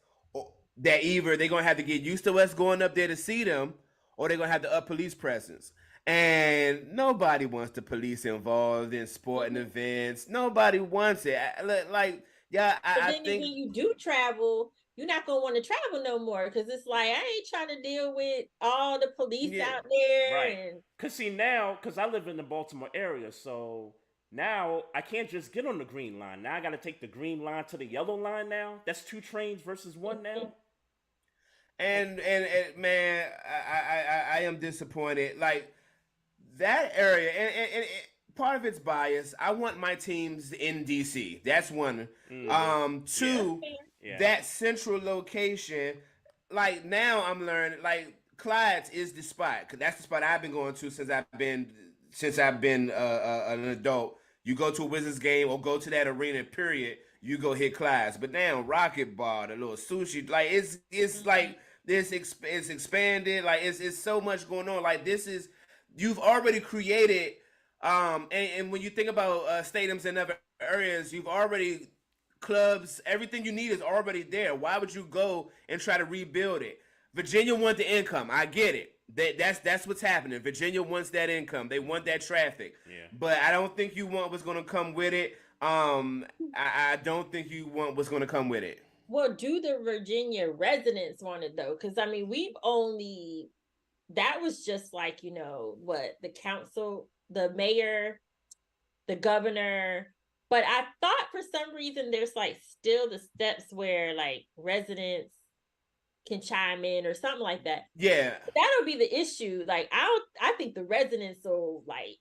that either they're gonna have to get used to us going up there to see them, or they're gonna have to up police presence. And nobody wants the police involved in sporting events. Nobody wants it. Like, yeah, But I then think when you do travel, you're not gonna want to travel no more because it's like I ain't trying to deal with all the police yeah, out there Right. and Cause see now, cause I live in the Baltimore area, so now I can't just get on the green line. Now I got to take the green line to the yellow line. Now that's 2 trains versus one. Now. and man, I am disappointed. Like that area, and part of it's bias. I want my teams in DC. That's one. Two, Yeah. that central location. Like now, I'm learning. Like Clyde's is the spot. 'Cause that's the spot I've been going to since I've been an adult. You go to a Wizards game or go to that arena. Period. You go hit Clyde's. But now Rocket Bar, the little sushi, like it's like this. It's expanded. Like it's so much going on. Like this is you've already created. And when you think about stadiums in other areas, you've already clubs. Everything you need is already there. Why would you go and try to rebuild it? Virginia wants the income. I get it. That's what's happening. Virginia wants that income. They want that traffic. Yeah. But I don't think you want what's going to come with it. I don't think you want what's going to come with it. well, do the Virginia residents want it though? Because I mean, that was just like, what the council, the mayor, the governor. But I thought for some reason there's like still the steps where like residents can chime in or something like that. Yeah. That'll be the issue. Like I think the residents will like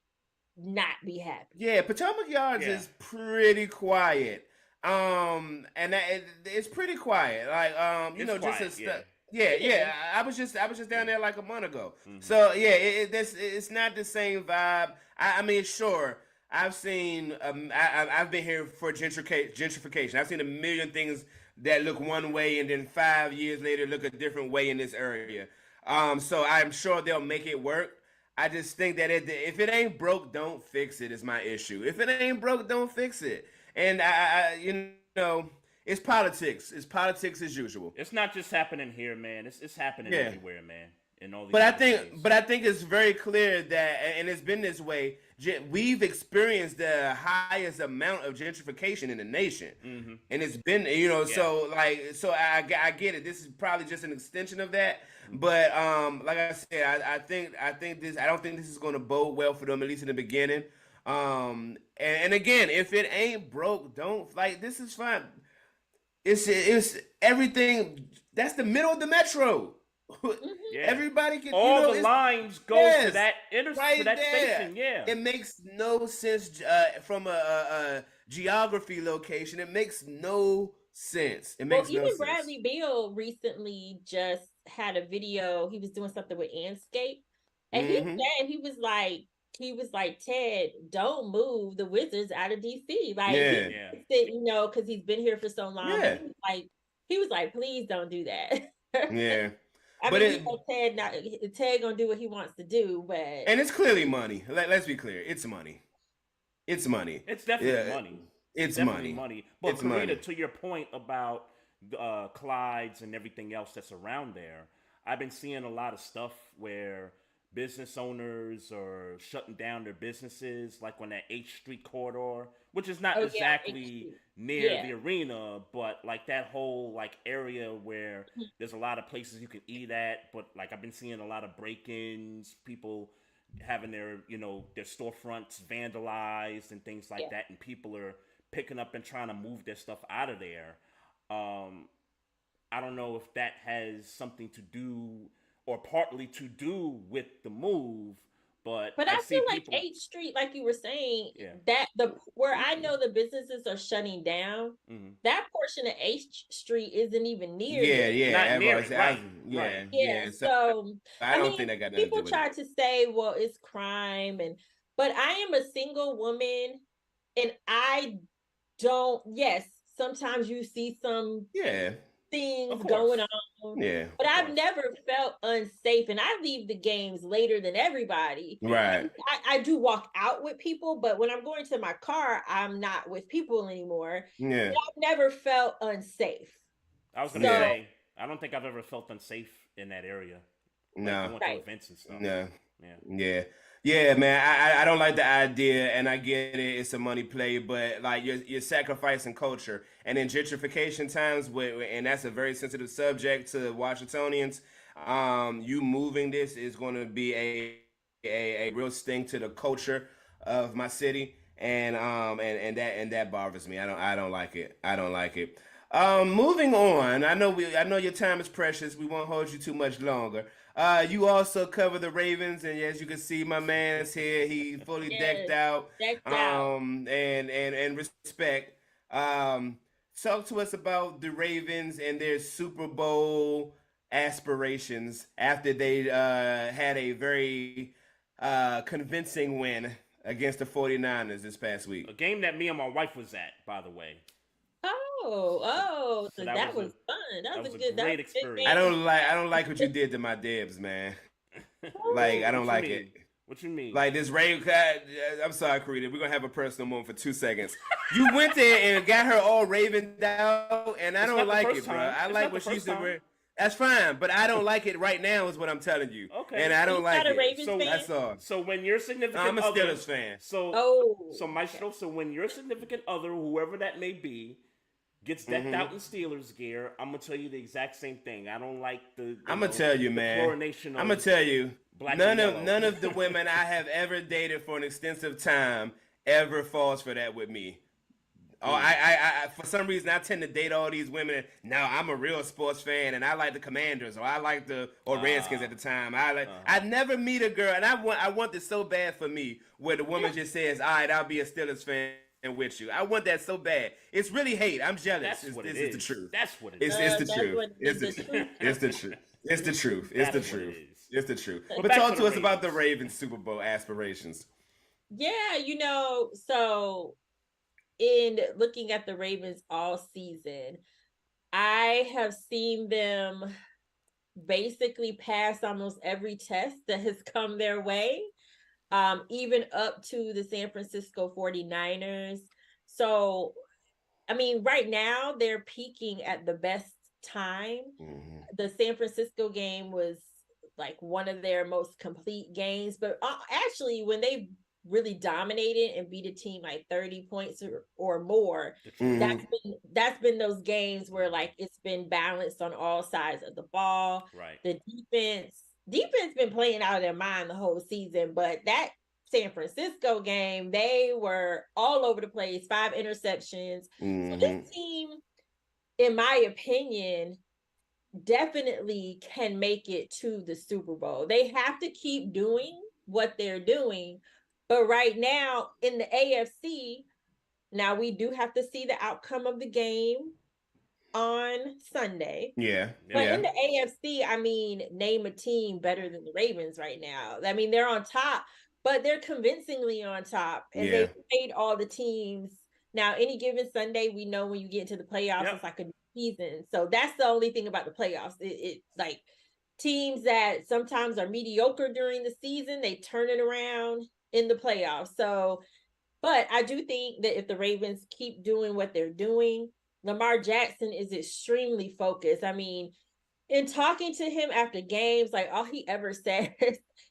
not be happy. Yeah, Potomac Yards is pretty quiet. It's pretty quiet. Like It's just quiet, a step. yeah. Yeah. I was just down there like a month ago. So yeah, it's not the same vibe. I mean, sure. I've seen. I've been here for gentrification. I've seen a million things that look one way, and then 5 years later look a different way in this area. So I'm sure they'll make it work. I just think that if it ain't broke, don't fix it. Is my issue. If it ain't broke, don't fix it. And it's politics. It's politics as usual. It's not just happening here, man. It's happening everywhere, man. In all these. But I think it's very clear that, and it's been this way. We've experienced the highest amount of gentrification in the nation, and it's been, so I get it. This is probably just an extension of that. But like I said, I think this. I don't think this is going to bode well for them, at least in the beginning. And again, if it ain't broke, don't like. This is fine. It's everything. That's the middle of the metro. Yeah. Everybody can. All the lines go to that to that station. Yeah, it makes no sense from a geography location. It makes no sense. It makes no sense. Even Bradley Beal recently just had a video. He was doing something with Anscape, and he said he was like, Ted, don't move the Wizards out of DC. Like, because he's been here for so long. Yeah. He was like, please don't do that. Yeah. Ted gonna do what he wants to do, and it's clearly money. Let's be clear, it's money. It's money. It's definitely money. It's definitely money. But it's Carita, money. To your point about Clyde's and everything else that's around there, I've been seeing a lot of stuff where business owners are shutting down their businesses, like on that H Street corridor, which is not exactly near the arena, but like that whole like area where there's a lot of places you can eat at. But like I've been seeing a lot of break-ins, people having their their storefronts vandalized and things like that, and people are picking up and trying to move their stuff out of there. I don't know if that has something to do or partly to do with the move, but I feel like H Street, like you were saying, that where I know the businesses are shutting down, that portion of H Street isn't even near. Not near it, right. So I don't think that got nothing to do with it. People try to say, well, it's crime, but I am a single woman, and I don't. Yes, sometimes you see some things going on. But I've never felt unsafe, and I leave the games later than everybody. Right. I do walk out with people, but when I'm going to my car, I'm not with people anymore. Yeah. I've never felt unsafe. I was gonna say I don't think I've ever felt unsafe in that area. Like No. going to Right. events and stuff. No. Yeah. Yeah, man. I don't like the idea, and I get it. It's a money play, but like you're sacrificing culture, and in gentrification times, and that's a very sensitive subject to Washingtonians. You moving this is going to be a real sting to the culture of my city, and that bothers me. I don't like it. I don't like it. Moving on. I know your time is precious. We won't hold you too much longer. You also cover the Ravens, and as you can see, my man is here. He fully decked Yes, out. decked out. And respect. Talk to us about the Ravens and their Super Bowl aspirations after they had a very convincing win against the 49ers this past A week. game that me and my wife was at, by the way. Oh, So so that that was was fun. That that was was a a good. That great was a good experience. game. I don't like what you did to my Debs, man. Like I don't What you like mean? it. What you mean? Like this Raven, I'm sorry, Carita. We're gonna have a personal moment for 2 seconds. You went there and got her all ravened out, and I It's don't not the like first it, bro. time. I It's like not what the she first said. time. That's fine, but I don't like it right now. Is what I'm telling you. Okay. And I So don't you like not a it. Ravens So fan? That's all. So when your significant I'm a other, Steelers fan. Oh, so Maestro, so when your significant other, whoever that may be, gets decked Mm-hmm. out in Steelers gear, I'm gonna tell you the exact same thing. I don't like I'm gonna tell you, the man. chlorination I'm gonna of tell you. black and yellow. None of the women I have ever dated for an extensive time ever falls for that with me. Oh, I for some reason I tend to date all these women. And now I'm a real sports fan, and I like the Commanders, or I like or Redskins at the time. I never meet a girl, and I want this so bad for me, where the woman just says, "All right, I'll be a Steelers fan with you." I want that so bad. It's really hate. I'm jealous. That's what This it is is. the truth. That's what it It's is. the that's truth. what It's the the truth. it's the truth. It's the truth. It's the That's what it truth. is. It's the truth. But But back talk to to the us about the Ravens. Ravens Super Bowl aspirations. Yeah, so in looking at the Ravens all season, I have seen them basically pass almost every test that has come their way, even up to the San Francisco 49ers. So, I mean, right now they're peaking at the best time. Mm-hmm. The San Francisco game was like one of their most complete games, but actually, when they really dominated and beat a team like 30 points or more, The truth. Mm-hmm. that's been those games where like it's been balanced on all sides of the ball. Right. The defense been playing out of their mind the whole season, but that San Francisco game, they were all over the place, 5 interceptions. So Mm-hmm. this team, in my opinion, definitely can make it to the Super Bowl. They have to keep doing what they're doing. But right now in the AFC, now we do have to see the outcome of the game on Sunday. Yeah. But Yeah. in the AFC, I mean, name a team better than the Ravens right now. I mean, they're on top, but they're convincingly on top. And Yeah. they've played all the teams. Now, any given Sunday, we know when you get into the playoffs, Yep. it's like a season. So that's the only thing about the playoffs. It like teams that sometimes are mediocre during the season, they turn it around in the playoffs. So, but I do think that if the Ravens keep doing what they're doing, Lamar Jackson is extremely focused. I mean, in talking to him after games, like all he ever says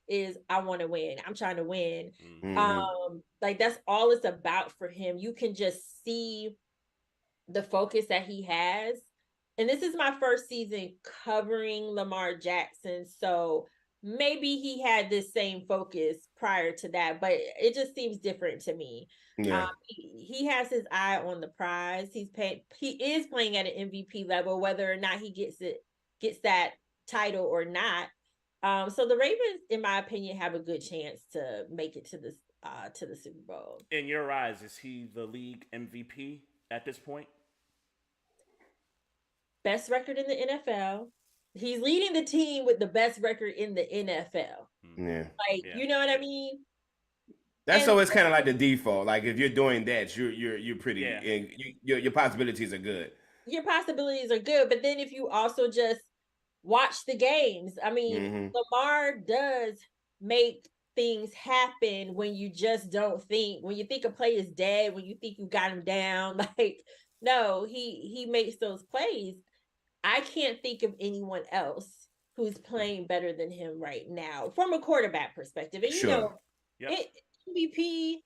is, "I want to win. I'm trying to win." Mm-hmm. Like that's all it's about for him. You can just see the focus that he has. And this is my first season covering Lamar Jackson, so maybe he had this same focus prior to that, but it just seems different to me. Yeah. He has his eye on the prize. He is playing at an MVP level, whether or not he gets that title or not. So the Ravens, in my opinion, have a good chance to make it to the Super Bowl. In your eyes, is he the league MVP at this point? Best record in the NFL. He's leading the team with the best record in the NFL. Yeah. Like, Yeah. you know what I mean? That's And- always kind of like the default. Like if you're doing that, you're pretty. Yeah. And your possibilities are good. Your possibilities are good, but then if you also just watch the games, I mean, Mhm. Lamar does make things happen when you just don't think, when you think a play is dead, when you think you got him down. Like, no, he makes those plays. I can't think of anyone else who's playing better than him right now from a quarterback perspective. And Sure. Yep. MVP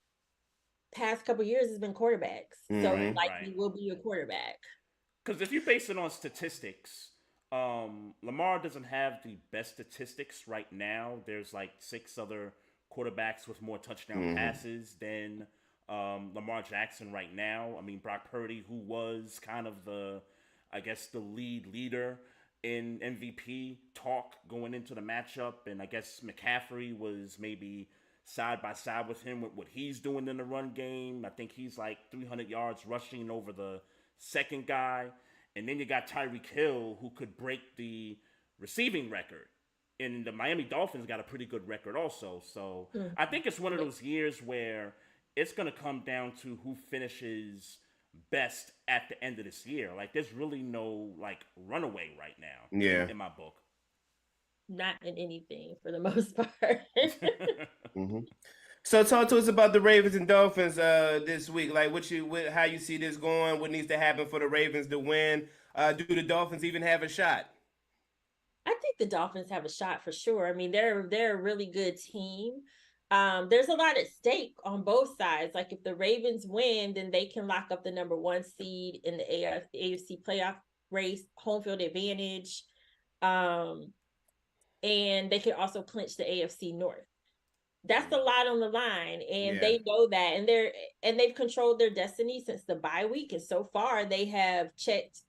past couple years has been quarterbacks, so it Mm-hmm. Right. likely will be a quarterback. Because if you base it on statistics, Lamar doesn't have the best statistics right now. There's like 6 other quarterbacks with more touchdown passes than Lamar Jackson right now. I mean, Brock Purdy, who was kind of I guess, the leader in MVP talk going into the matchup, and I guess McCaffrey was maybe side by side with him with what he's doing in the run game. I think he's like 300 yards rushing over the second guy. And then you got Tyreek Hill, who could break the receiving record. And the Miami Dolphins got a pretty good record also. So I think it's one of those years where it's going to come down to who finishes best at the end of this year. Like, there's really no, like, runaway right now in my book. Not in anything for the most part. So talk to us about the Ravens and Dolphins this week. Like how you see this going? What needs to happen for the Ravens to win? Do the Dolphins even have a shot? I think the Dolphins have a shot for sure. I mean, they're a really good team. There's a lot at stake on both sides. Like if the Ravens win, then they can lock up the number 1 seed in the AFC playoff race, home field advantage. And they could also clinch the AFC North. That's a lot on the line, and they know that, and they've controlled their destiny since the bye week, and so far they have checked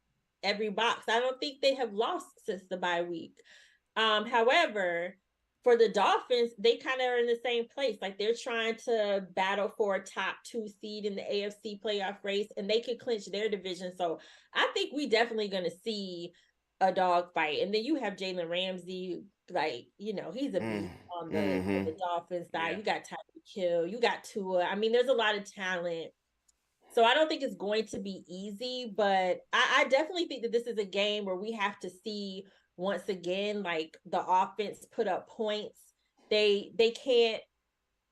every box. I don't think they have lost since the bye week. However, for the Dolphins, they kind of are in the same place. Like they're trying to battle for a top 2 seed in the AFC playoff race, and they could clinch their division. So I think we definitely going to see a dog fight. And then you have Jalen Ramsey, like, you know, he's a beast on the Dolphins side. You got Tyreek Hill, you got Tua. I mean, there's a lot of talent. So I don't think it's going to be easy, but I definitely think that this is a game where we have to see once again, like the offense put up points. They can't,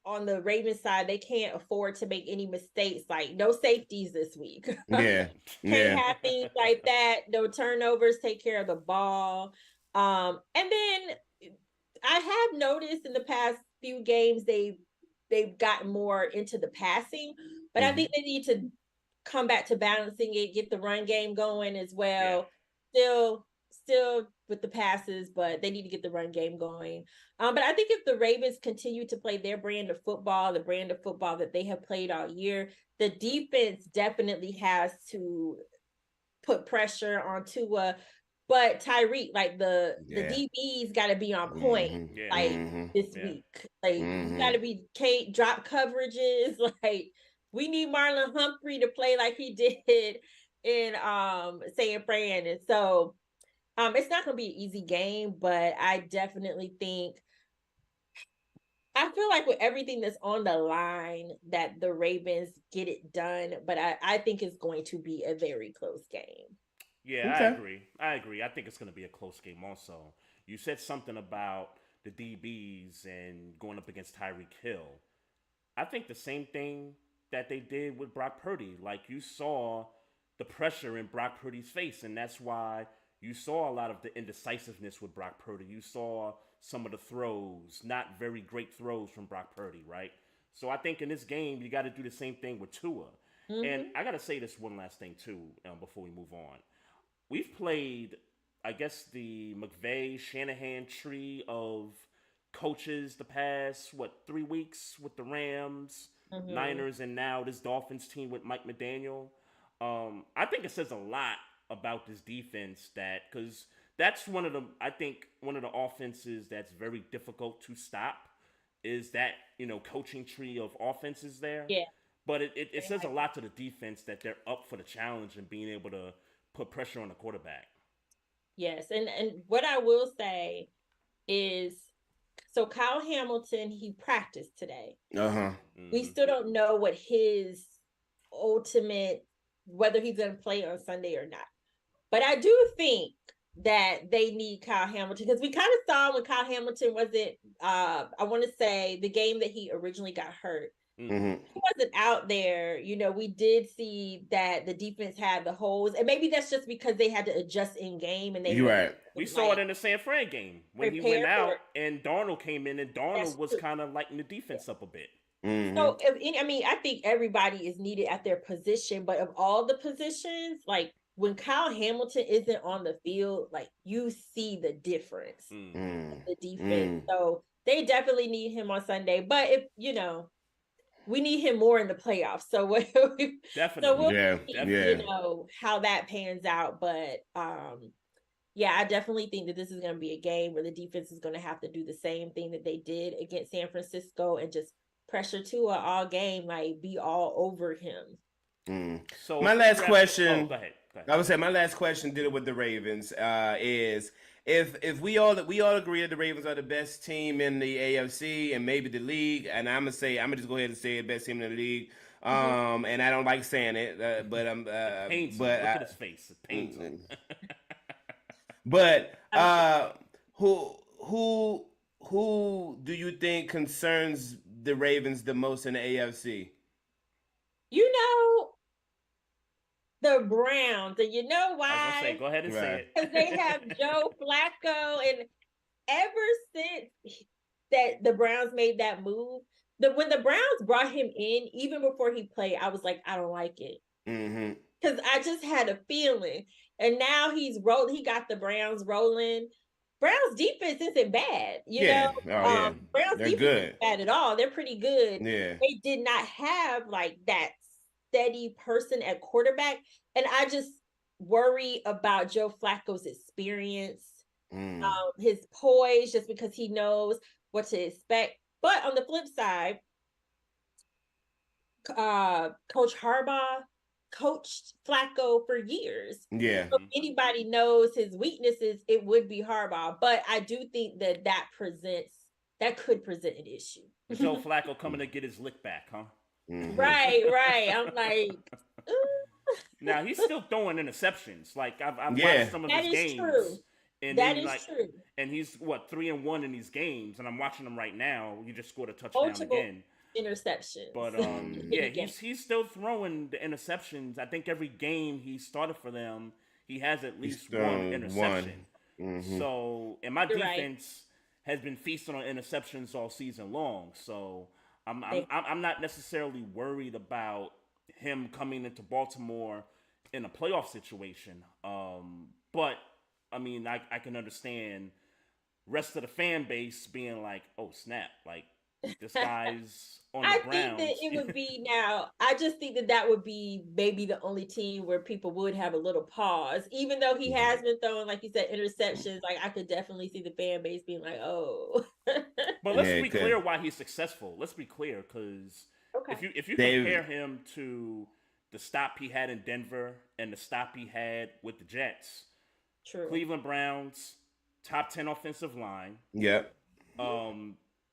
on the Ravens side, they can't afford to make any mistakes. Like no safeties this week. Can't have things like that. No turnovers. Take care of the ball. And then I have noticed in the past few games they've gotten more into the passing, but I think they need to come back to balancing it, get the run game going as well. Still with the passes, but they need to get the run game going. But I think if the Ravens continue to play their brand of football, the brand of football that they have played all year, the defense definitely has to put pressure on Tua. But Tyreek, like the DB's got to be on point, this week. Like you got to be drop coverages. Like we need Marlon Humphrey to play like he did in San Fran, and so it's not going to be an easy game. But I definitely think, I feel like with everything that's on the line, that the Ravens get it done. But I think it's going to be a very close game. Yeah, okay. I agree. I think it's going to be a close game also. You said something about the DBs and going up against Tyreek Hill. I think the same thing that they did with Brock Purdy. Like you saw the pressure in Brock Purdy's face, and that's why you saw a lot of the indecisiveness with Brock Purdy. You saw some of the throws, not very great throws from Brock Purdy, right? So I think in this game, you got to do the same thing with Tua. And I got to say this one last thing too before we move on. We've played, I guess, the McVay-Shanahan tree of coaches the past, 3 weeks with the Rams, Niners, and now this Dolphins team with Mike McDaniel. I think it says a lot about this defense because that's one of the offenses that's very difficult to stop is that, coaching tree of offenses there. Yeah. But it says a lot to the defense that they're up for the challenge and being able to put pressure on the quarterback. Yes, and what I will say is, so Kyle Hamilton, he practiced today. We still don't know what his ultimate, whether he's going to play on Sunday or not. But I do think that they need Kyle Hamilton, because we kind of saw when Kyle Hamilton wasn't, I want to say the game that he originally got hurt, he wasn't out there. We did see that the defense had the holes, and maybe that's just because they had to adjust in game, and You're right. We saw it in the San Fran game when he went out and Darnold came in, and Darnold was kind of lighting the defense up a bit. So, I think everybody is needed at their position, but of all the positions, like when Kyle Hamilton isn't on the field, like you see the difference in the defense. So they definitely need him on Sunday, but if we need him more in the playoffs. So definitely, see, how that pans out. But I definitely think that this is going to be a game where the defense is going to have to do the same thing that they did against San Francisco and just pressure Tua all game, like be all over him. So my last question. Go ahead. I would say my last question dealing with the Ravens is if we all agree that the Ravens are the best team in the AFC and maybe the league, and I'm gonna just go ahead and say the best team in the league. And I don't like saying it, but I'm. Look at his face. It pains him. But who do you think concerns the Ravens the most in the AFC? The Browns, and you know why? I was gonna say, go ahead and say it. Because they have Joe Flacco, and ever since that the Browns made that move, when the Browns brought him in, even before he played, I was like, I don't like it. Because I just had a feeling. And now he got the Browns rolling. Browns defense isn't bad, you know. Browns They're defense good. isn't bad at all. They're pretty good. Yeah. They did not have like that steady person at quarterback, and I just worry about Joe Flacco's experience, his poise, just because he knows what to expect. But on the flip side, Coach Harbaugh coached Flacco for years. Yeah. So if anybody knows his weaknesses, it would be Harbaugh. But I do think that could present an issue. Joe Flacco coming to get his lick back, huh? Right. I'm like, now he's still throwing interceptions. Like I've watched some of his games. True. And that is true. And he's 3-1 in these games, and I'm watching him right now. He just scored a touchdown again. Interceptions. But he's still throwing the interceptions. I think every game he started for them, he has at least one interception. So, and my defense has been feasting on interceptions all season long. So I'm not necessarily worried about him coming into Baltimore in a playoff situation. But I mean, I can understand rest of the fan base being like, oh snap, like this guy's on the Browns. I think that it would be now. I just think that would be maybe the only team where people would have a little pause, even though he has been throwing, like you said, interceptions. Like I could definitely see the fan base being like, oh. But let's be clear why he's successful. Let's be clear, because if you compare him to the stop he had in Denver and the stop he had with the Jets, Cleveland Browns, top 10 offensive line. Yep.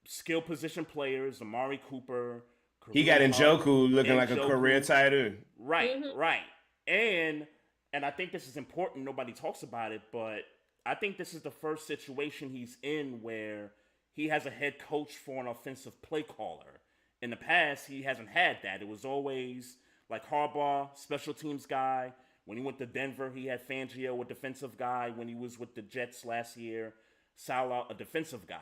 Skill position players, Amari Cooper. He got Njoku looking like a career tight end. Right. And I think this is important. Nobody talks about it, but I think this is the first situation he's in where he has a head coach for an offensive play caller. In the past, he hasn't had that. It was always like Harbaugh, special teams guy. When he went to Denver, he had Fangio, a defensive guy. When he was with the Jets last year, Salah, a defensive guy.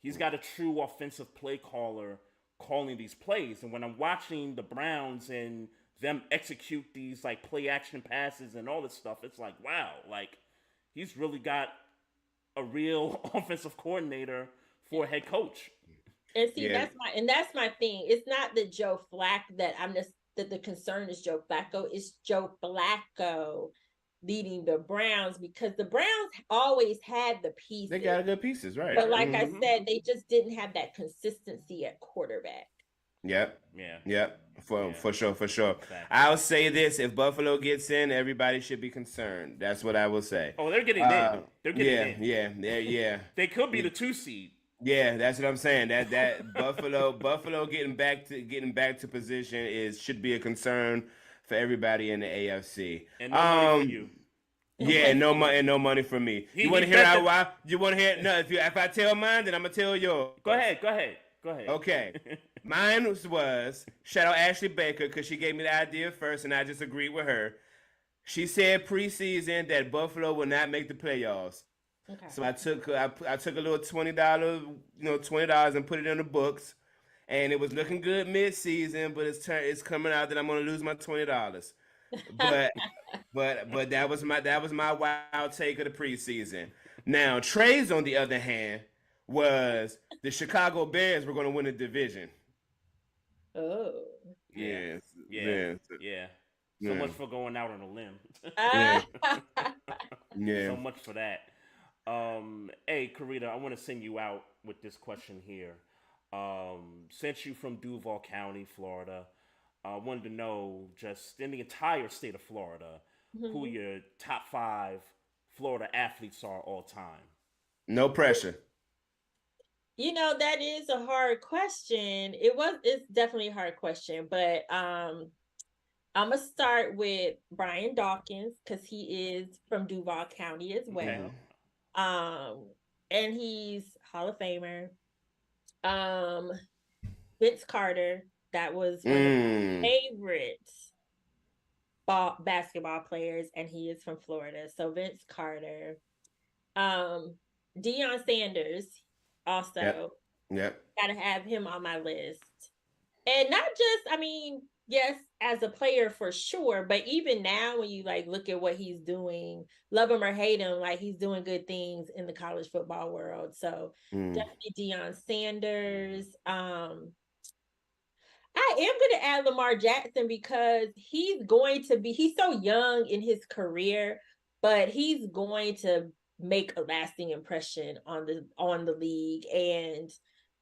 He's got a true offensive play caller calling these plays. And when I'm watching the Browns and them execute these like play action passes and all this stuff, it's like, wow, like he's really got a real offensive coordinator for a head coach. And see, that's my thing. It's not that Joe Flacco that the concern is Joe Flacco. It's Joe Flacco leading the Browns, because the Browns always had the pieces. They got good pieces, right? But like I said, they just didn't have that consistency at quarterback. Yep. For sure. Exactly. I'll say this: if Buffalo gets in, everybody should be concerned. That's what I will say. Oh, they're getting in. They're getting in. Yeah. They could be the 2 seed. Yeah, that's what I'm saying. That Buffalo getting back to position should be a concern for everybody in the AFC. And no money for you. Yeah, no money for me. You want to hear why? You want to hear? No, if I tell mine, then I'm gonna tell yours. Go ahead. Okay. Mine was shout out Ashley Baker because she gave me the idea first, and I just agreed with her. She said preseason that Buffalo will not make the playoffs. Okay. So I took a little $20 and put it in the books, and it was looking good mid-season, but it's coming out that I'm gonna lose my $20. But that was my wild take of the preseason. Now Trey's on the other hand was the Chicago Bears were gonna win the division. Oh. Yeah, Yeah. So So much for going out on a limb. yeah. So much for that. Hey, Carita, I want to send you out with this question here. Since you from Duval County, Florida, I wanted to know just in the entire state of Florida, who your top 5 Florida athletes are all time. No pressure. That is a hard question. It's definitely a hard question, but I'm gonna start with Brian Dawkins because he is from Duval County as well. Okay. And he's Hall of Famer. Vince Carter, that was one of my favorite basketball players, and he is from Florida. So Vince Carter. Deion Sanders, also. Yep. Gotta have him on my list. And not just, yes, as a player for sure, but even now when you look at what he's doing, love him or hate him, he's doing good things in the college football world. So definitely Deion Sanders. I am going to add Lamar Jackson because he's so young in his career, but he's going to make a lasting impression on the league. And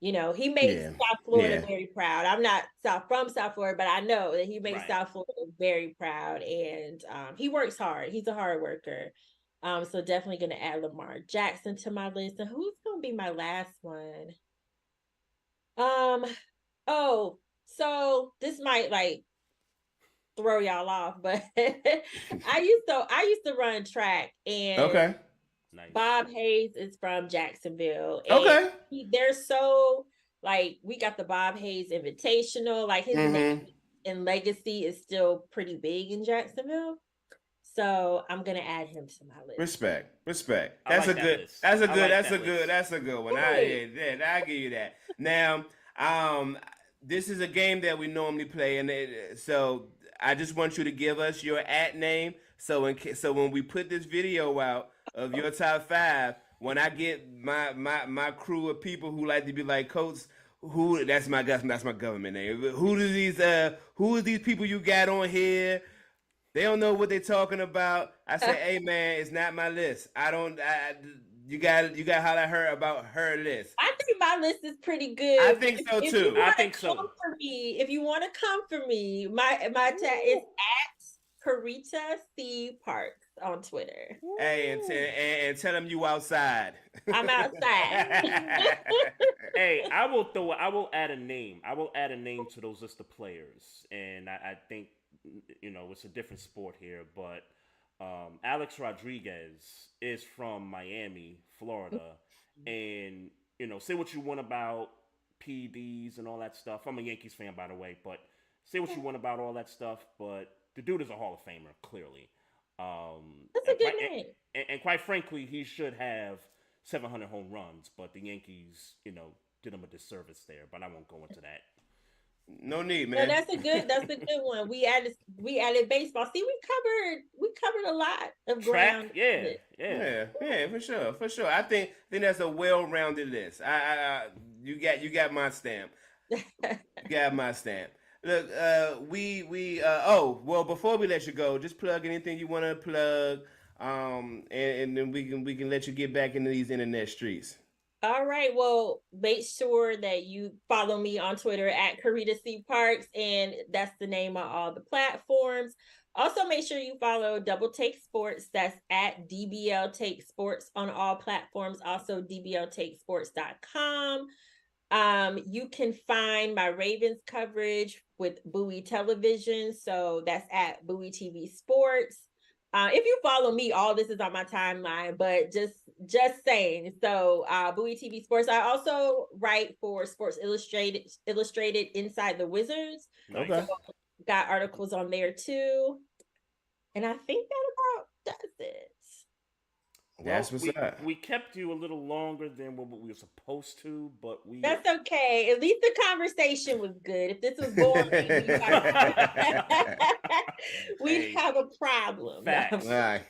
he made South Florida very proud. I'm not from South Florida, but I know that he made South Florida very proud. And he works hard. He's a hard worker. So definitely going to add Lamar Jackson to my list. And who's going to be my last one? So this might throw y'all off, but I used to run track, and Okay. Nice. Bob Hayes is from Jacksonville. And Okay. they're so we got the Bob Hayes Invitational. His name and legacy is still pretty big in Jacksonville. So I'm gonna add him to my list. Respect. That's a good one. I give you that. Now, this is a game that we normally play, and so I just want you to give us your @name. So when we put this video out of your top 5, when I get my crew of people who like to be like, Coach, that's my government name. Who are these people you got on here? They don't know what they're talking about. I say, hey man, it's not my list. You got to holler at her about her list. I think my list is pretty good. I think so too. I think so. If you want to come for me, my tag is @Carita C Parks on Twitter. Hey, and tell them you outside. I'm outside. Hey, I will add a name. I will add a name to those list of players, and I think it's a different sport here, but Alex Rodriguez is from Miami, Florida, and say what you want about PDs and all that stuff. I'm a Yankees fan, by the way, but say what you want about all that stuff, but the dude is a Hall of Famer, clearly. That's a good name. And quite frankly, he should have 700 home runs, but the Yankees, did him a disservice there. But I won't go into that. No need, man. No, that's a good one. We added baseball. See, we covered a lot of ground. Yeah, for sure. I think that's a well-rounded list. You got my stamp. You got my stamp. Look, before we let you go, just plug anything you want to plug, and then we can let you get back into these internet streets. All right. Well, make sure that you follow me on Twitter @Carita C Parks, and that's the name on all the platforms. Also, make sure you follow Double Take Sports. That's @DBL Take Sports on all platforms. Also, dbltakesports.com. You can find my Ravens coverage with Bowie Television. So that's @Bowie TV Sports. If you follow me, all this is on my timeline, but just saying. So Bowie TV Sports. I also write for Sports Illustrated Inside the Wizards. Nice. Okay. So got articles on there too. And I think that about does it. That's what's up. We kept you a little longer than what we were supposed to, but That's okay. At least the conversation was good. If this was boring, we'd have a problem. Facts. Right.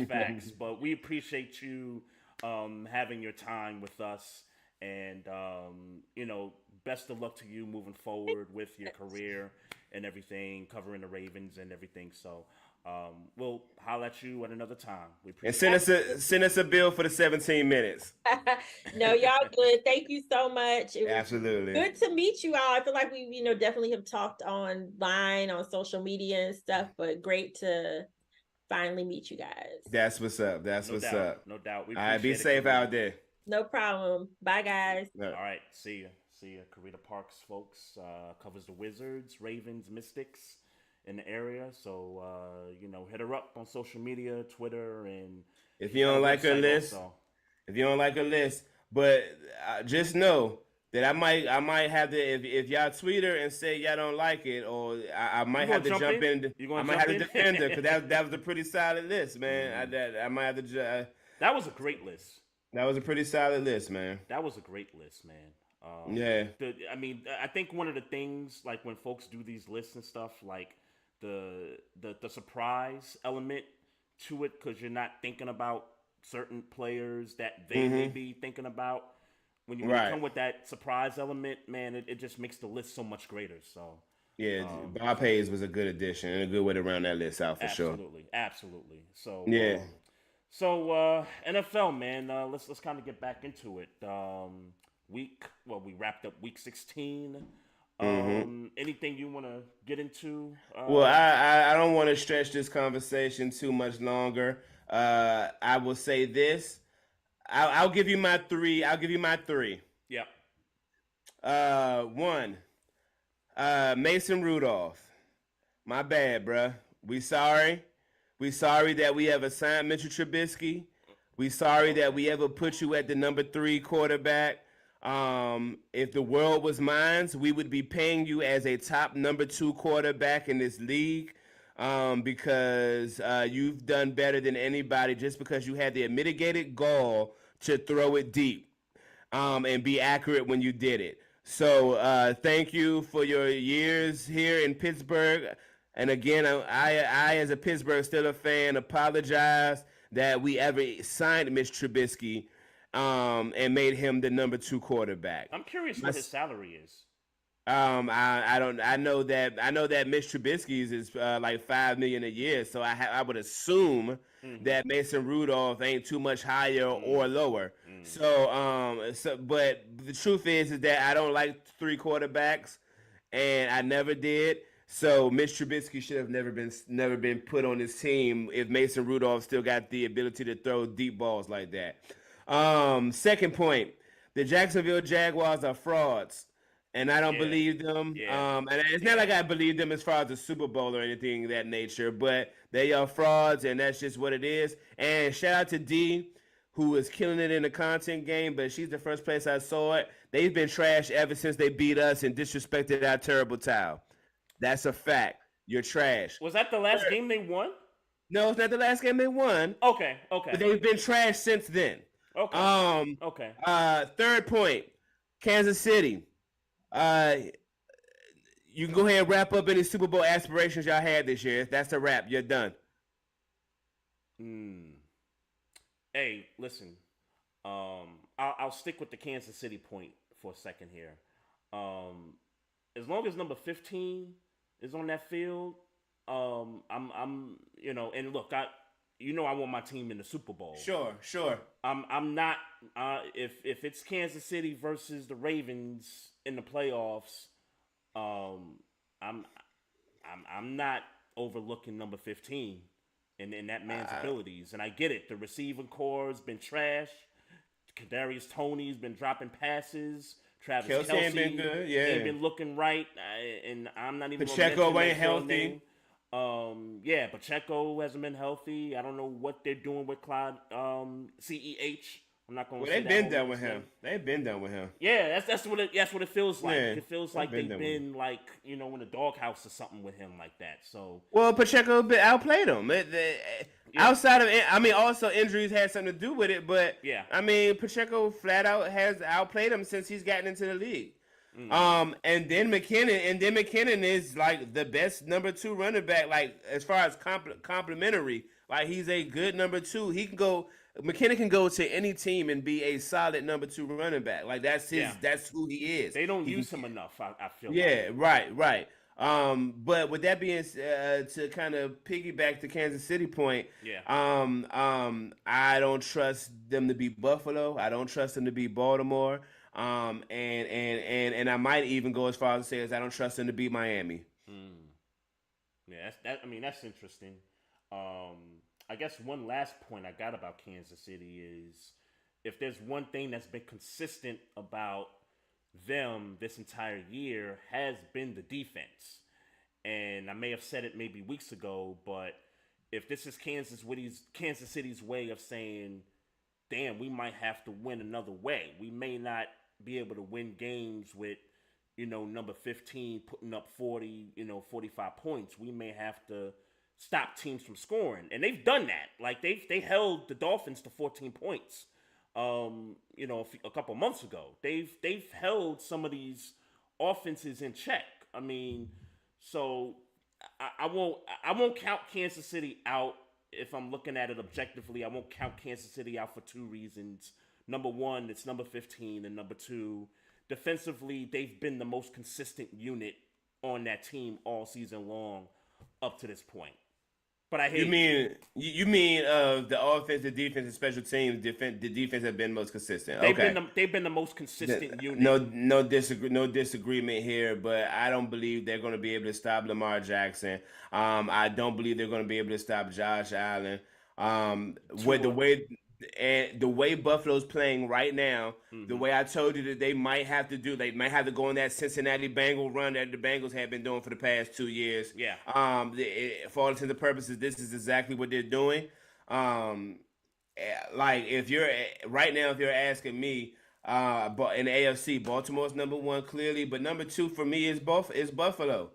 Facts. But we appreciate you having your time with us, and best of luck to you moving forward with your career and everything, covering the Ravens and everything. So. We'll holler at you at another time. We And send us a bill for the 17 minutes. No, y'all good. Thank you so much. It was Absolutely. good to meet you all. I feel like we, definitely have talked online, on social media and stuff, but great to finally meet you guys. That's what's up. That's what's up. No doubt. All right, be safe out there. No problem. Bye, guys. All All right, see ya. Carita Parks, folks, covers the Wizards, Ravens, Mystics in the area, so hit her up on social media, Twitter, and if you don't like her list, but just know that I might have to, if y'all tweet her and say y'all don't like it, or I might have to jump in. I might have to defend her, because that was a pretty solid list, man. I might have to. That was a great list. That was a pretty solid list, man. That was a great list, man. Yeah. I think one of the things, like when folks do these lists and stuff, like the surprise element to it, because you're not thinking about certain players that they may be thinking about. When you come with that surprise element, man, it just makes the list so much greater. So yeah, Bob Hayes was a good addition and a good way to round that list out for sure. Absolutely. So yeah. NFL, man, let's kind of get back into it. We wrapped up week 16. Anything you want to get into? Well, I don't want to stretch this conversation too much longer. I will say this. I'll give you my three. Yep. One, Mason Rudolph. My bad, bruh. We sorry. We sorry that we ever signed Mitchell Trubisky. We sorry that we ever put you at the number 3 quarterback. If the world was mine, we would be paying you as a top number 2 quarterback in this league, because you've done better than anybody just because you had the mitigated gall to throw it deep and be accurate when you did it. So thank you for your years here in Pittsburgh. And again, I as a Pittsburgh Steelers fan, apologize that we ever signed Mitch Trubisky and made him the number 2 quarterback. I'm curious what his salary is. I know that Mitch Trubisky's is like $5 million a year, so I would assume that Mason Rudolph ain't too much higher or lower. So but the truth is that I don't like 3 quarterbacks, and I never did. So Mitch Trubisky should have never been put on this team if Mason Rudolph still got the ability to throw deep balls like that. Second point, the Jacksonville Jaguars are frauds, and I don't believe them. And it's not like I believe them as far as the Super Bowl or anything of that nature, but they are frauds, and that's just what it is. And shout out to D, who is killing it in the content game, but she's the first place I saw it. They've been trash ever since they beat us and disrespected our terrible towel. That's a fact. You're trash. Was that the last game they won? No, it's not the last game they won. Okay. But they've been trash since then. Okay. Third point, Kansas City. You can go ahead and wrap up any Super Bowl aspirations y'all had this year. That's a wrap. You're done. Hey, listen. I'll stick with the Kansas City point for a second here. As long as number 15 is on that field, I'm and look, I want my team in the Super Bowl. Sure. I'm not if it's Kansas City versus the Ravens in the playoffs, I'm not overlooking number 15 and that man's abilities. And I get it. The receiving core has been trash. Kadarius Toney's been dropping passes. Travis Kelce ain't been good. Yeah, ain't been looking right. And I'm not even Pacheco ain't healthy. Yeah, Pacheco hasn't been healthy. I don't know what they're doing with Clyde. CEH. I'm not going to. Well, say they've that been done with name. him. They've been done with him. Yeah, that's what it feels like. Yeah, It feels they've like been they've done with been like in a doghouse or something with him like that. So Well, Pacheco outplayed him. Outside of, I mean, also injuries had something to do with it, but Yeah. I mean, Pacheco flat out has outplayed him since he's gotten into the league. And then McKinnon is like the best number 2 running back, like as far as complimentary. Like he's a good number 2. McKinnon can go to any team and be a solid number 2 running back. Like that's who he is. They don't use him enough. I feel. Yeah, right. But with that being to kind of piggyback the Kansas City point, I don't trust them to beat Buffalo. I don't trust them to beat Baltimore. And I might even go as far as to say I don't trust them to beat Miami. Yeah, that's interesting. I guess one last point I got about Kansas City is if there's one thing that's been consistent about them this entire year has been the defense. And I may have said it maybe weeks ago, but if this is Kansas City's way of saying, damn, we might have to win another way. We may not be able to win games with, number 15 putting up 40, 45 points. We may have to stop teams from scoring. And they've done that. Like they held the Dolphins to 14 points. A couple months ago. They've held some of these offenses in check. I mean, so I won't count Kansas City out if I'm looking at it objectively. I won't count Kansas City out for 2 reasons. Number 1, it's number 15, and number 2, defensively, they've been the most consistent unit on that team all season long up to this point. But I hate you mean the offense, the defense, and special teams. The defense have been most consistent. They've been the most consistent unit. No disagreement here. But I don't believe they're going to be able to stop Lamar Jackson. I don't believe they're going to be able to stop Josh Allen. With the way Buffalo's playing right now, the way I told you that they might have to go on that Cincinnati Bengal run that the Bengals have been doing for the past 2 years. Yeah. For all intents and purposes, this is exactly what they're doing. Like if you're asking me, but in the AFC, Baltimore's number 1 clearly, but number 2 for me is Buffalo.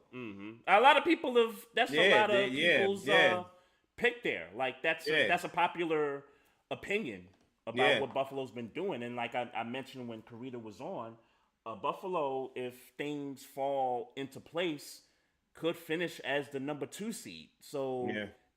A lot of people have a lot of people's pick there. Like that's a popular opinion about what Buffalo's been doing. And like I mentioned when Carita was on, Buffalo, if things fall into place, could finish as the number 2 seed. So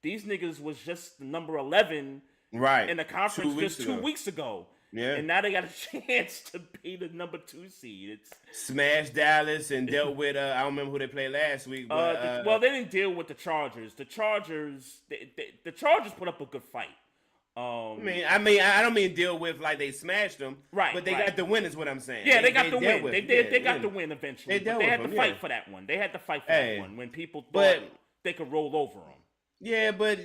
these niggas was just the number 11 in the conference just 2 weeks ago. Yeah. And now they got a chance to be the number 2 seed. It's smashed Dallas and dealt with I don't remember who they played last week. But, well, they didn't deal with the Chargers. The Chargers put up a good fight. I don't mean deal with like they smashed them, right? But they got the win, is what I'm saying. Yeah, they got the win. They got the win eventually. They had to fight for that one. They had to fight for that one when people thought they could roll over them. Yeah, but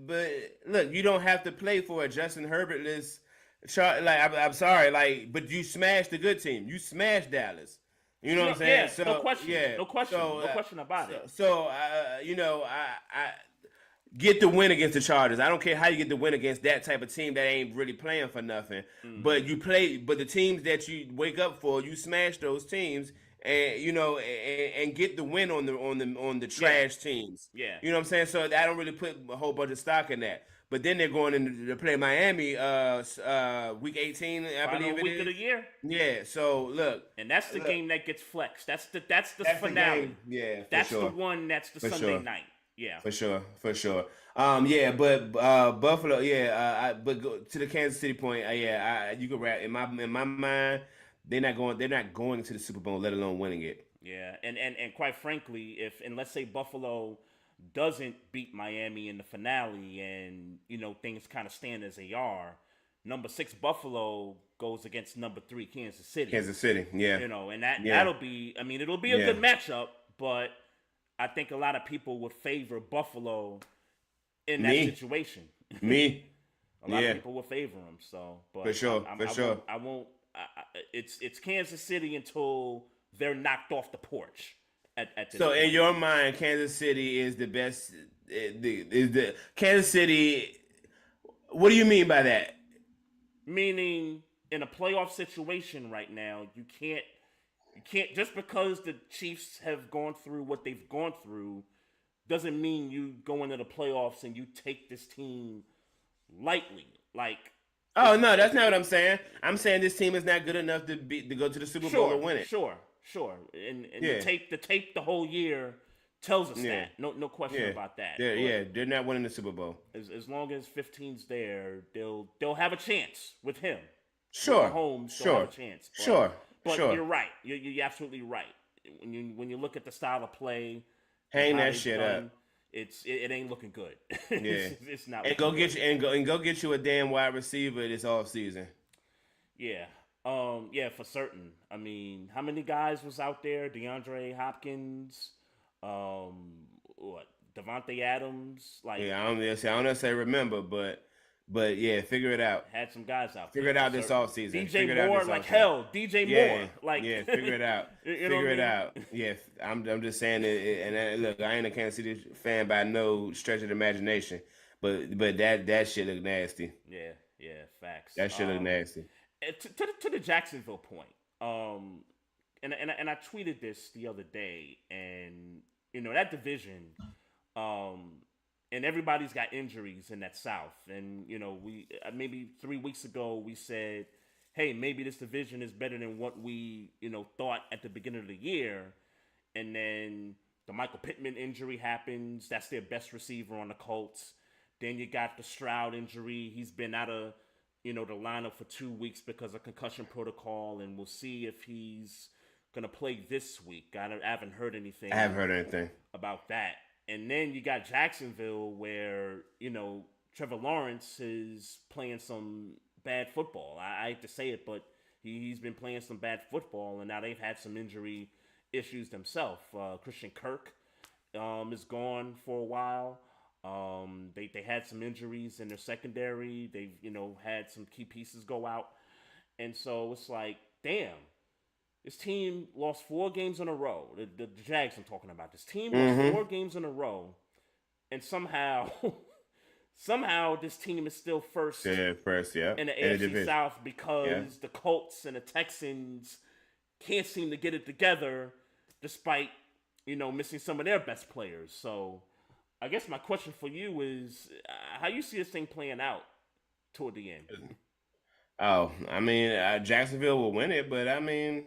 but look, you don't have to play for a Justin Herbertless. I'm sorry, but you smashed the good team. You smashed Dallas. You know what I'm saying? Yeah, so, no question. No question about it. So, I get the win against the Chargers. I don't care how you get the win against that type of team that ain't really playing for nothing. But the teams that you wake up for, you smash those teams and and get the win on the trash teams. Yeah. You know what I'm saying? So I don't really put a whole bunch of stock in that. But then they're going in to play Miami week 18, I believe it is. Week of the year. Yeah, so look. And that's the game that gets flexed. That's the finale. Yeah, that's the one that's the Sunday night. Yeah, for sure. But Buffalo, but go to the Kansas City point, you can wrap in my mind, they're not going to the Super Bowl, let alone winning it. Yeah, and quite frankly, and let's say Buffalo doesn't beat Miami in the finale, and things kind of stand as they are, number 6 Buffalo goes against number 3 Kansas City. Yeah. And that'll be, it'll be a good matchup, but I think a lot of people would favor Buffalo in that situation. A lot of people would favor them. So, but for sure. I won't. It's Kansas City until they're knocked off the porch, at this So in point. your mind, Kansas City is the best. Is the Kansas City? What do you mean by that? Meaning, in a playoff situation right now, you can't just because the Chiefs have gone through what they've gone through doesn't mean you go into the playoffs and you take this team lightly. Like, Oh no, that's not what I'm saying. I'm saying this team is not good enough to go to the Super Bowl or win it. Sure. And Yeah. the tape the whole year tells us Yeah. that. No question about that. They're not winning the Super Bowl. As long as 15's there, they'll have a chance with him. Sure, Mahomes still sure, have a chance. But sure. you're right. You're absolutely right. When you look at the style of play, Hang how that they've shit done, up. it ain't looking good. Yeah, it's not. And looking good. go get you a damn wide receiver this offseason. Yeah. For certain. I mean, how many guys was out there? DeAndre Hopkins, Devontae Adams, like Yeah, I don't necessarily remember, but yeah, figure it out. had some guys out there. Figure it out this Certain. offseason. DJ Figure it out Moore, this like offseason. hell. DJ Moore, like yeah, figure it out. You know what Figure I it mean? out. Yeah, I'm just saying it. And look, I ain't a Kansas City fan by no stretch of the imagination, but that shit look nasty. Yeah, facts. That shit look nasty. To the Jacksonville point, and I tweeted this the other day, and that division, and everybody's got injuries in that South, and we maybe 3 weeks ago we said, hey, maybe this division is better than what we thought at the beginning of the year, and then the Michael Pittman injury happens. That's their best receiver on the Colts. Then you got the Stroud injury. He's been out of the lineup for 2 weeks because of concussion protocol, and we'll see if he's gonna play this week. I haven't heard anything. I haven't heard anything about that. And then you got Jacksonville, where Trevor Lawrence is playing some bad football. I hate to say it, but he's been playing some bad football, and now they've had some injury issues themselves. Christian Kirk is gone for a while. They had some injuries in their secondary. They've had some key pieces go out, and so it's like, damn, this team lost 4 games in a row. The Jags I'm talking about. This team lost 4 games in a row, and somehow this team is still first. Yeah, first, yeah. In the In the AFC division. South because the Colts and the Texans can't seem to get it together, despite missing some of their best players. So I guess my question for you is, how you see this thing playing out toward the end? Oh, I mean, Jacksonville will win it, but I mean,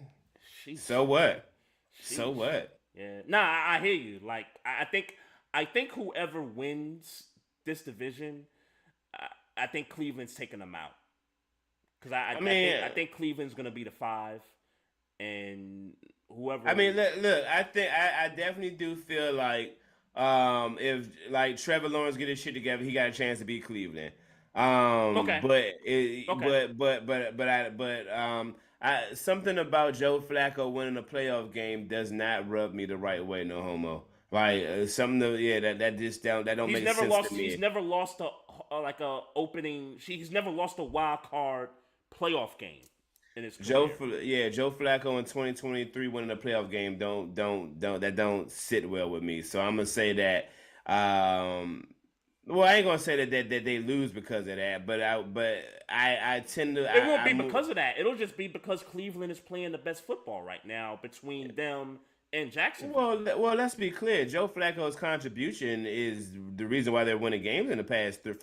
Sheesh. so what? Sheesh. So what? Yeah, nah, I hear you. Like, I think whoever wins this division, I think Cleveland's taking them out. Because I think Cleveland's gonna be the 5, and whoever. I mean, look. I think I definitely do feel like if like Trevor Lawrence get his shit together, he got a chance to beat Cleveland. Okay. But something about Joe Flacco winning a playoff game does not rub me the right way. No homo. Like that just don't make sense to me. He's never lost He's never lost a wild card playoff game in his career. Joe Flacco in 2023 winning a playoff game don't sit well with me. So I'm gonna say that. Well, I ain't gonna say that they lose because of that, but I tend to. It won't be because of that. It'll just be because Cleveland is playing the best football right now between them and Jacksonville. Well, let's be clear. Joe Flacco's contribution is the reason why they're winning games in the past 3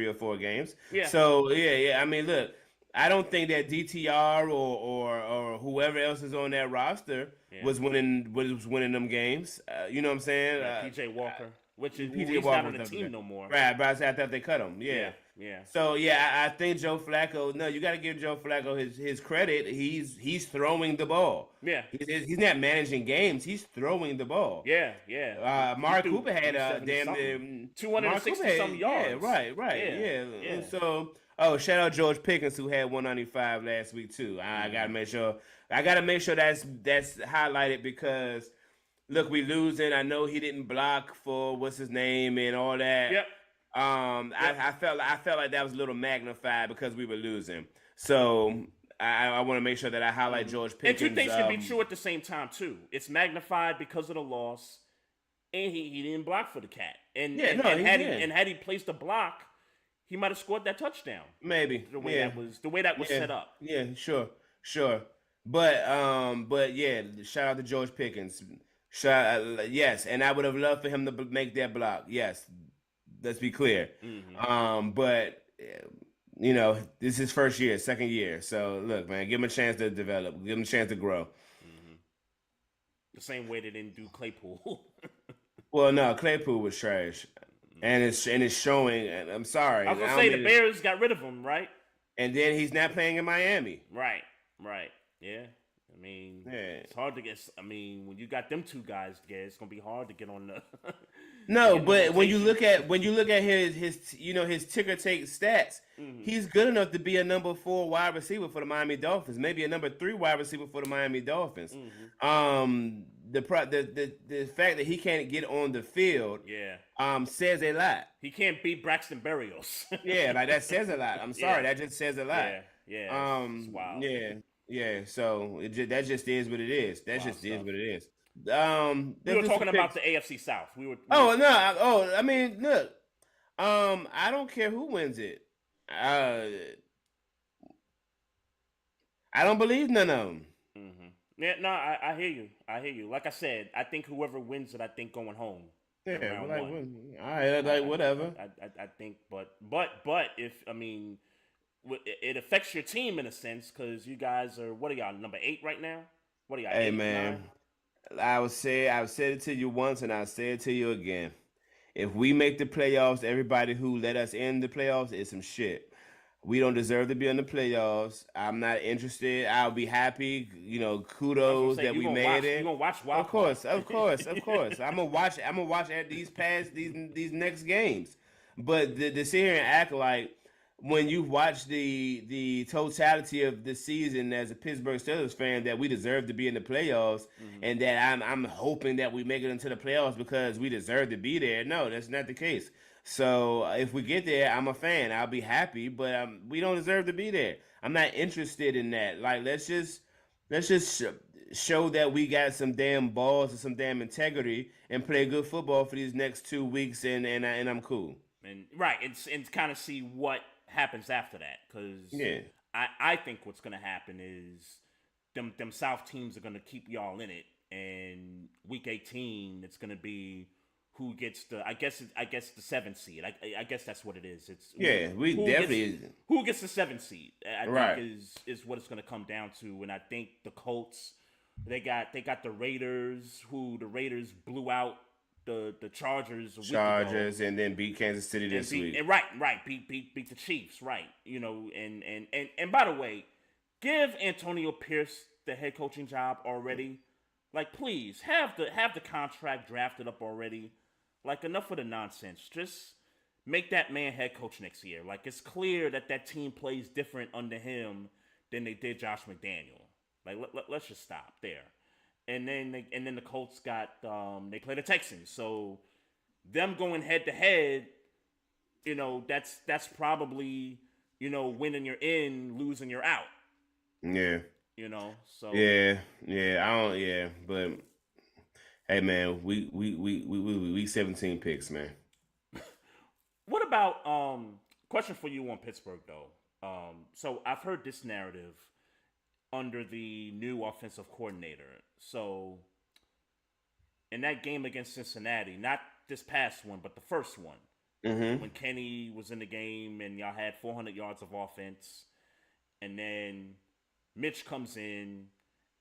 or 4 games. Yeah. So yeah. I mean, look, I don't think that DTR or whoever else is on that roster was winning them games. You know what I'm saying? PJ Walker. Which is PJ he's Walker not on the team no more. Right, but I thought they cut him. Yeah. So I think Joe Flacco. No, you got to give Joe Flacco his credit. He's throwing the ball. Yeah. He's not managing games. He's throwing the ball. Yeah. Mark Cooper had a 260 some yards. Yeah, right. Yeah. So shout out George Pickens who had 195 last week too. I gotta make sure. That's highlighted because. Look, we losing. I know he didn't block for what's his name and all that. Yep. I felt like that was a little magnified because we were losing. So I want to make sure that I highlight George And Pickens. two things can be true at the same time too. It's magnified because of the loss, and he didn't block for the cat. And had he placed a block, he might have scored that touchdown. Maybe the way that was set up. Yeah, sure. But yeah, shout out to George Pickens. Yes, and I would have loved for him to make that block. Yes, let's be clear. But you know, this is his first year, second year. So look, man, give him a chance to develop, give him a chance to grow. The same way they didn't do Claypool. Well, no, Claypool was trash, and it's showing. And I'm sorry, I was gonna say the Bears got rid of him, right? And then he's not playing in Miami. Right. Yeah. I mean, it's hard to get. I mean, when you got them two guys together, it's gonna be hard to get on the. No, but when you look at his you know, his ticker tape stats, he's good enough to be a number 4 wide receiver for the Miami Dolphins, maybe a number 3 wide receiver for the Miami Dolphins. The fact that he can't get on the field, says a lot. He can't beat Braxton Berrios. Yeah, like that says a lot. I'm sorry, that just says a lot. Yeah. It's wild. Yeah. So that just is what it is. That just is what it is. We were talking about the AFC South. I mean, look. I don't care who wins it. I don't believe none of them. Yeah, no, I hear you. Like I said, I think whoever wins it, I think going home. Yeah, all right, whatever. I think, but if it affects your team in a sense because you guys are, what are y'all, number 8 right now? What are y'all? Hey 8, man, 9? I've said it to you once, and I'll say it to you again. If we make the playoffs, everybody who let us in the playoffs is some shit. We don't deserve to be in the playoffs. I'm not interested. I'll be happy. You know, kudos that we made it. You gonna watch Wild Of course. I'm gonna watch at these next games. But to sit here and act like when you watch the totality of the season as a Pittsburgh Steelers fan that we deserve to be in the playoffs, and that I'm hoping that we make it into the playoffs because we deserve to be there. No, that's not the case. So if we get there, I'm a fan. I'll be happy, but we don't deserve to be there. I'm not interested in that. Like, let's just show that we got some damn balls and some damn integrity and play good football for these next 2 weeks, and I'm cool. And right, and kind of see what happens after that, because I think what's gonna happen is them South teams are gonna keep y'all in it, and week 18 it's gonna be who gets the I guess the 7th seed. I guess that's what it is. It's who gets the 7th seed. I think is what it's gonna come down to, and I think the Colts they got the Raiders, who the Raiders blew out the Chargers a week ago. And then beat Kansas City this week. And beat the Chiefs, right? You know, and by the way, give Antonio Pierce the head coaching job already. Like, please have the contract drafted up already. Like, enough of the nonsense. Just make that man head coach next year. Like, it's clear that team plays different under him than they did Josh McDaniel. Like, let's just stop there. And then the Colts got they play the Texans. So them going head to head, you know, that's probably, you know, winning you're in, losing you're out. Yeah. You know, so but hey man, we 17 picks, man. What about question for you on Pittsburgh though? So I've heard this narrative under the new offensive coordinator. So in that game against Cincinnati, not this past one, but the first one, when Kenny was in the game and y'all had 400 yards of offense, and then Mitch comes in,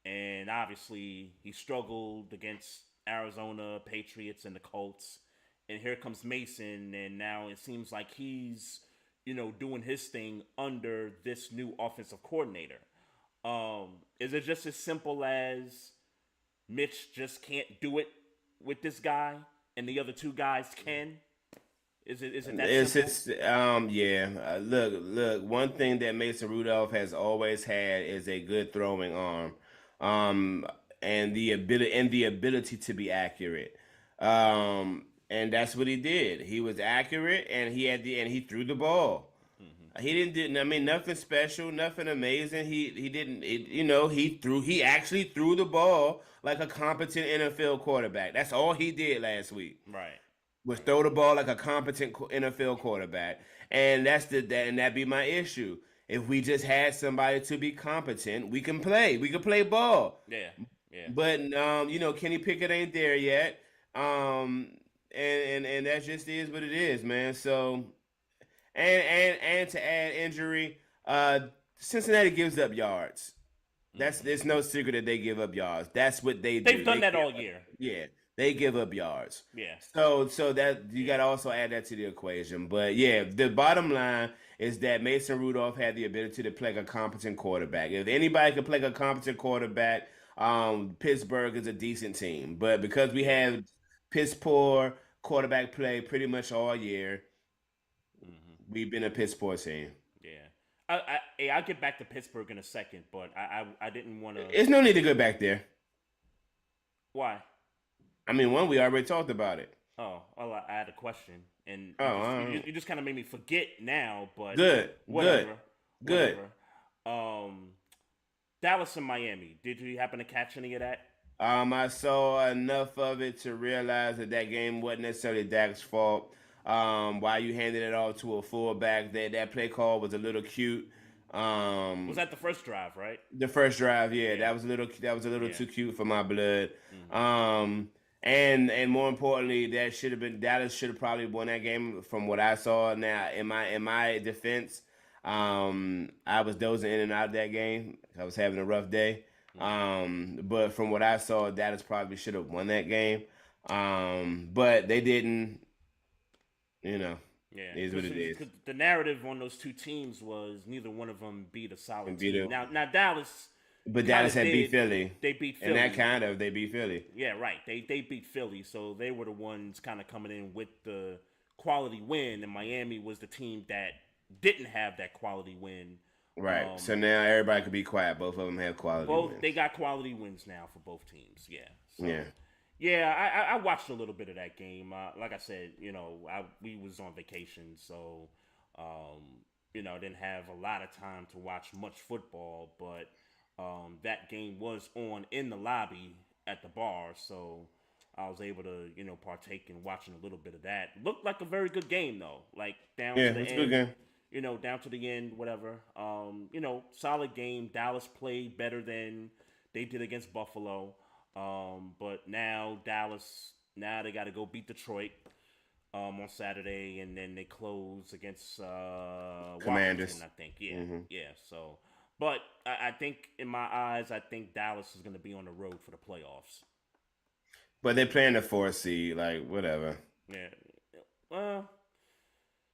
and obviously he struggled against Arizona, Patriots, and the Colts. And here comes Mason, and now it seems like he's, you know, doing his thing under this new offensive coordinator. Is it just as simple as Mitch just can't do it with this guy, and the other two guys can? Is it that simple? Look. One thing that Mason Rudolph has always had is a good throwing arm, and the ability to be accurate. And that's what he did. He was accurate, and he threw the ball. He didn't do. I mean, nothing special, nothing amazing. He didn't. He actually threw the ball like a competent NFL quarterback. That's all he did last week. Right. Was throw the ball like a competent NFL quarterback, and that'd be my issue. If we just had somebody to be competent, we can play. We can play ball. Yeah. Yeah. But Kenny Pickett ain't there yet. And that just is what it is, man. So, and to add injury, Cincinnati gives up yards. There's no secret that they give up yards. That's what they do. They've done that all year. Yeah, they give up yards. Yeah. So that you got to also add that to the equation. But yeah, the bottom line is that Mason Rudolph had the ability to play a competent quarterback. If anybody could play a competent quarterback, Pittsburgh is a decent team. But because we have piss poor quarterback play pretty much all year, we've been a piss poor team. Yeah. I'll get back to Pittsburgh in a second, but I didn't want to. There's no need to go back there. Why? I mean, we already talked about it. Oh, well, I had a question, and you just kind of made me forget now. But Good. Dallas and Miami. Did you happen to catch any of that? I saw enough of it to realize that game wasn't necessarily Dak's fault. Why you handed it off to a fullback? That play call was a little cute. Was that the first drive, right? The first drive, yeah. That was a little too cute for my blood. And more importantly, Dallas should have probably won that game from what I saw. Now, in my defense, I was dozing in and out of that game. I was having a rough day. But from what I saw, Dallas probably should have won that game. But they didn't. Is what it is. The narrative on those two teams was neither one of them beat a solid team. Now Dallas. But Dallas had beat Philly. They beat Philly. And they beat Philly. Yeah, right. They beat Philly, so they were the ones kind of coming in with the quality win, and Miami was the team that didn't have that quality win. Right. So now everybody could be quiet. Both of them have quality wins. They got quality wins now for both teams. Yeah. So, yeah. Yeah, I watched a little bit of that game. Like I said, we was on vacation, so didn't have a lot of time to watch much football. But that game was on in the lobby at the bar, so I was able to partake in watching a little bit of that. Looked like a very good game though. Like down to the end. It's a good game. Down to the end, whatever. Solid game. Dallas played better than they did against Buffalo. But now they got to go beat Detroit on Saturday, and then they close against Commanders, Washington, I think. Yeah, yeah. So, but I think in my eyes, I think Dallas is going to be on the road for the playoffs. But they're playing the 4th seed, like whatever. Yeah. Well,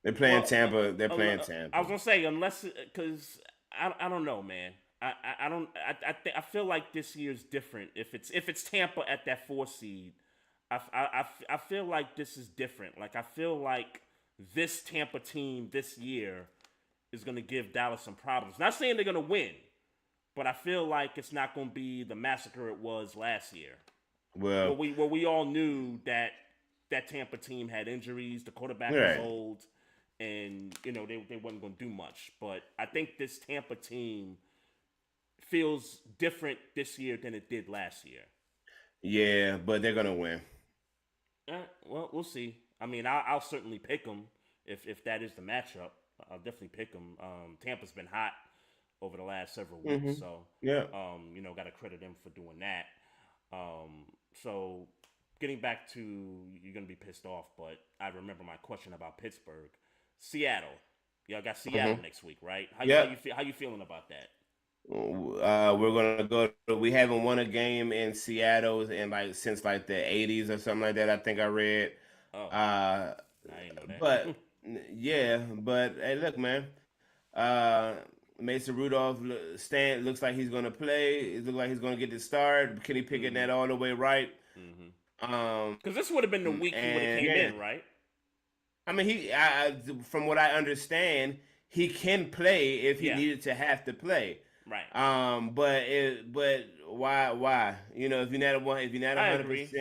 they're playing Tampa. They're playing Tampa. I was gonna say unless because I don't know, man. I feel like this year's different. If it's Tampa at that 4th seed, I feel like this is different. Like I feel like this Tampa team this year is gonna give Dallas some problems. Not saying they're gonna win, but I feel like it's not gonna be the massacre it was last year. Well, where we all knew that Tampa team had injuries, the quarterback was old, and they wasn't gonna do much. But I think this Tampa team feels different this year than it did last year. Yeah, but they're gonna win. Well, we'll see. I mean, I'll certainly pick them if that is the matchup. I'll definitely pick them. Tampa's been hot over the last several weeks, so yeah. Got to credit them for doing that. So getting back to you're gonna be pissed off, but I remember my question about Pittsburgh, Seattle. Y'all got Seattle next week, right? How you feeling about that? We're gonna go. We haven't won a game in Seattle since the 80s or something like that. I think I read. Oh, I didn't know that. But hey, look, man. Mason Rudolph looks like he's gonna play. It looks like he's gonna get the start. Kenny Pickett that all the way right. Because this would have been the week he would have came in, right? I mean, from what I understand, he can play if he needed to have to play. Right. But why? If you're not 100%,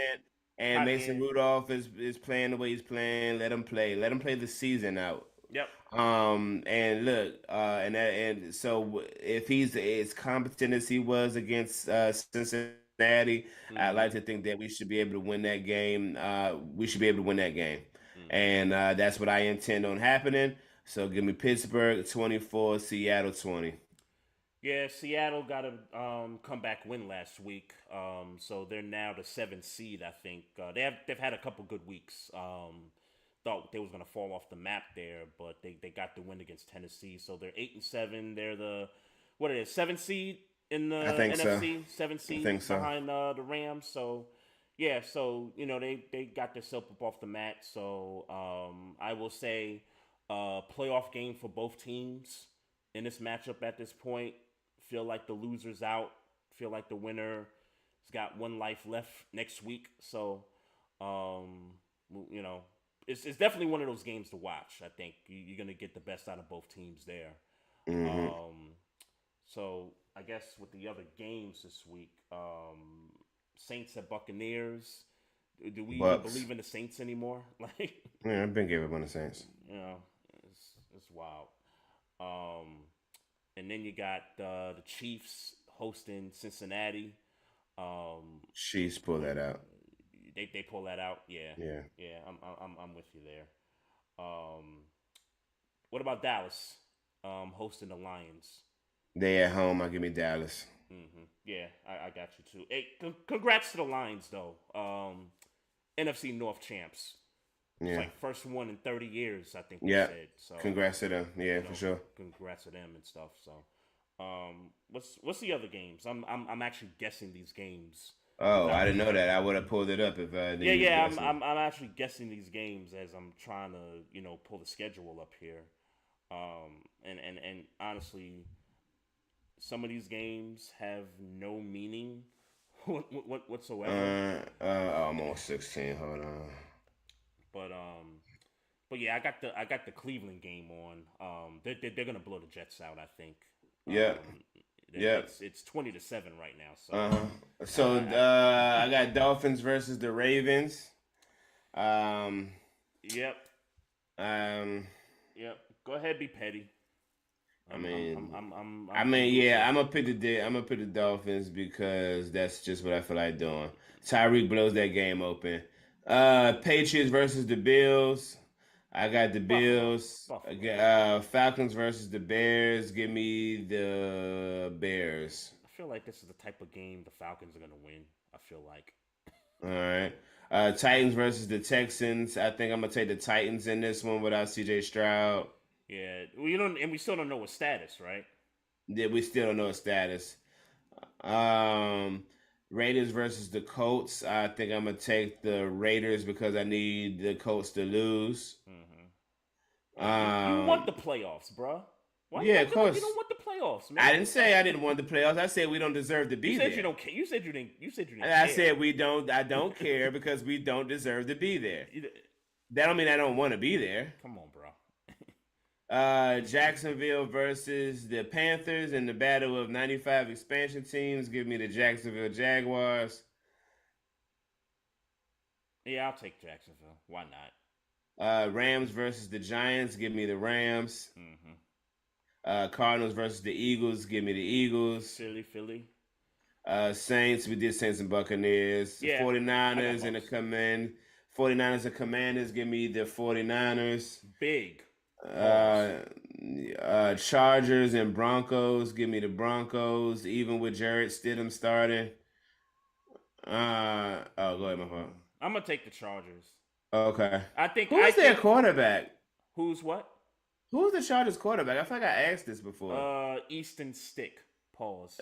and Mason Rudolph is playing the way he's playing, let him play. Let him play the season out. Yep. And look, and so if he's as competent as he was against Cincinnati, I'd like to think that we should be able to win that game. We should be able to win that game, and that's what I intend on happening. So give me Pittsburgh 24, Seattle 20. Yeah, Seattle got a comeback win last week, so they're now the 7th seed. I think they've had a couple good weeks. Thought they was gonna fall off the map there, but they got the win against Tennessee, so they're 8-7. They're the 7th seed in the I think NFC, so. 7th seed think so. behind the Rams. So yeah, so they got themselves up off the mat. So I will say playoff game for both teams in this matchup at this point. Feel like the loser's out. Feel like the winner has got one life left next week. So, it's definitely one of those games to watch. I think you're going to get the best out of both teams there. So, I guess with the other games this week, Saints at Buccaneers. Do we even believe in the Saints anymore? Like, yeah, I've been giving up on the Saints. It's wild. And then you got the Chiefs hosting Cincinnati. Chiefs pull that out. They pull that out. Yeah. Yeah. I'm with you there. What about Dallas hosting the Lions? They at home. I'll give me Dallas. Yeah, I got you too. Hey, congrats to the Lions though. NFC North champs. Yeah. It's like first one in 30 years, I think. Yeah. Said. So, congrats to them. Yeah, for sure. Congrats to them and stuff. So, what's the other games? I'm actually guessing these games. Oh, I didn't know that. I would have pulled it up if I didn't. Yeah. I'm actually guessing these games as I'm trying to pull the schedule up here. And honestly, some of these games have no meaning whatsoever. I'm on 16. Hold on. But yeah, I got the Cleveland game on. They're gonna blow the Jets out, I think. Yeah. It's 20-7 right now. So I got Dolphins versus the Ravens. Yep. Go ahead, be petty. I'm gonna pick the Dolphins because that's just what I feel like doing. Tyreek blows that game open. Patriots versus the Bills. I got the Bills. Buffalo. Falcons versus the Bears. Give me the Bears. I feel like this is the type of game the Falcons are gonna win. I feel like. All right. Titans versus the Texans. I think I'm gonna take the Titans in this one without C.J. Stroud. Yeah, we still don't know his status, right? Yeah, we still don't know his status. Raiders versus the Colts. I think I'm gonna take the Raiders because I need the Colts to lose. You want the playoffs, bro? Why of course. You don't want the playoffs, man. I didn't say I didn't want the playoffs. I said we don't deserve to be there. You said you don't care. You said you didn't. I said we don't. I don't care because we don't deserve to be there. That don't mean I don't want to be there. Come on, bro. Jacksonville versus the Panthers in the battle of 95 expansion teams. Give me the Jacksonville Jaguars. Yeah, I'll take Jacksonville. Why not? Rams versus the Giants. Give me the Rams. Cardinals versus the Eagles. Give me the Eagles. Philly. Saints. We did Saints and Buccaneers. Yeah, 49ers and the 49ers and Commanders. Give me the 49ers. Big. Chargers and Broncos. Give me the Broncos. Even with Jarrett Stidham starting. Go ahead, my fault. I'm gonna take the Chargers. Okay. Who's their quarterback? Who's what? Who's the Chargers quarterback? I feel like I asked this before. Easton Stick. Pause.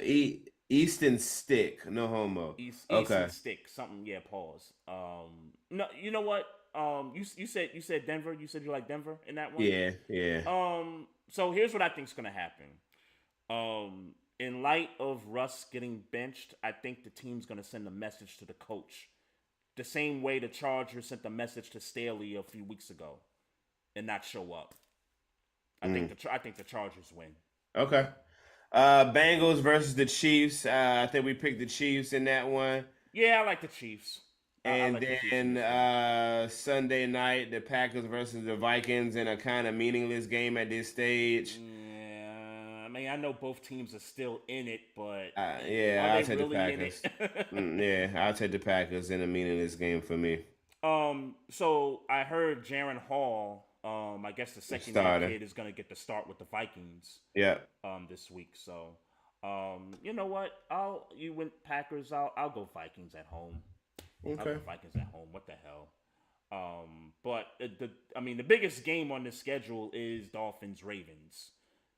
Easton Stick. No homo. Easton Stick. Something. Yeah. Pause. No. You know what? You said Denver. You said you like Denver in that one. Yeah. So here's what I think is gonna happen. In light of Russ getting benched, I think the team's gonna send a message to the coach, the same way the Chargers sent a message to Staley a few weeks ago, and not show up. I think the Chargers win. Okay. Bengals versus the Chiefs. I think we picked the Chiefs in that one. Yeah, I like the Chiefs. And like the Chiefs then this week. Sunday night, the Packers versus the Vikings in a kind of meaningless game at this stage. Yeah, I mean, I know both teams are still in it, but Yeah, are I'll they take the really in Packers. it? Yeah, I'll take the Packers in a meaningless game for me. So I heard Jaron Hall, I guess the second year Starter. kid is gonna get the start with the Vikings, Yeah. this week. So, you know what? You went Packers. I'll go Vikings at home. I'll Okay. go Vikings at home. What the hell? But the biggest game on the schedule is Dolphins Ravens.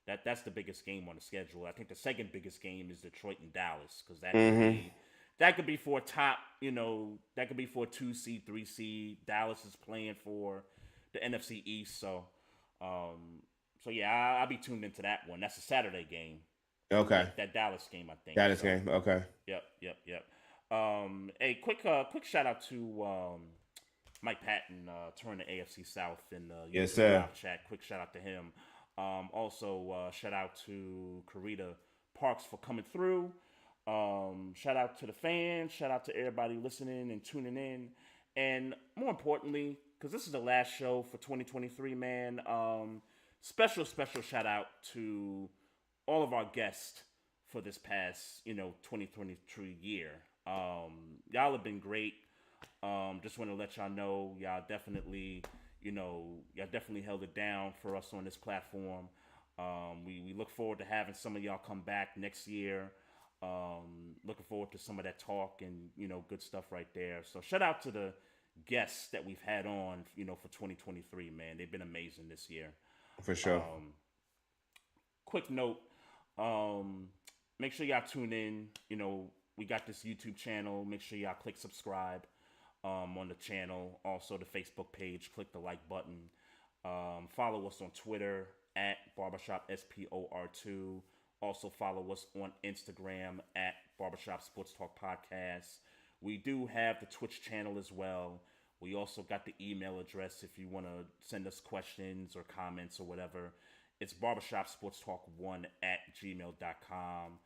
That's the biggest game on the schedule. I think the second biggest game is Detroit and Dallas, because that could be for a top, that could be for a 2 seed, 3 seed. Dallas is playing for the NFC East, so yeah, I'll be tuned into that one. That's a Saturday game. Okay. That Dallas game, I think. Dallas game. Okay. Yep. A quick shout out to Mike Patton, touring the AFC South in the Yes, YouTube sir. live chat. Quick shout out to him. Also, shout out to Carita Parks for coming through. Shout out to the fans. Shout out to everybody listening and tuning in. And more importantly, because this is the last show for 2023, man, special shout out to all of our guests for this past, 2023 year. Y'all have been great. Just want to let y'all know, y'all definitely held it down for us on this platform. We look forward to having some of y'all come back next year. Looking forward to some of that talk and, good stuff right there. So shout out to the guests that we've had on, for 2023, man. They've been amazing this year. For sure. Quick note, make sure y'all tune in. We got this YouTube channel. Make sure y'all click subscribe on the channel. Also the Facebook page. Click the like button. Follow us on Twitter at Barbershop SPOR2. Also follow us on Instagram at Barbershop Sports Talk Podcast. We do have the Twitch channel as well. We also got the email address if you want to send us questions or comments or whatever. It's barbershopsportstalk1@gmail.com.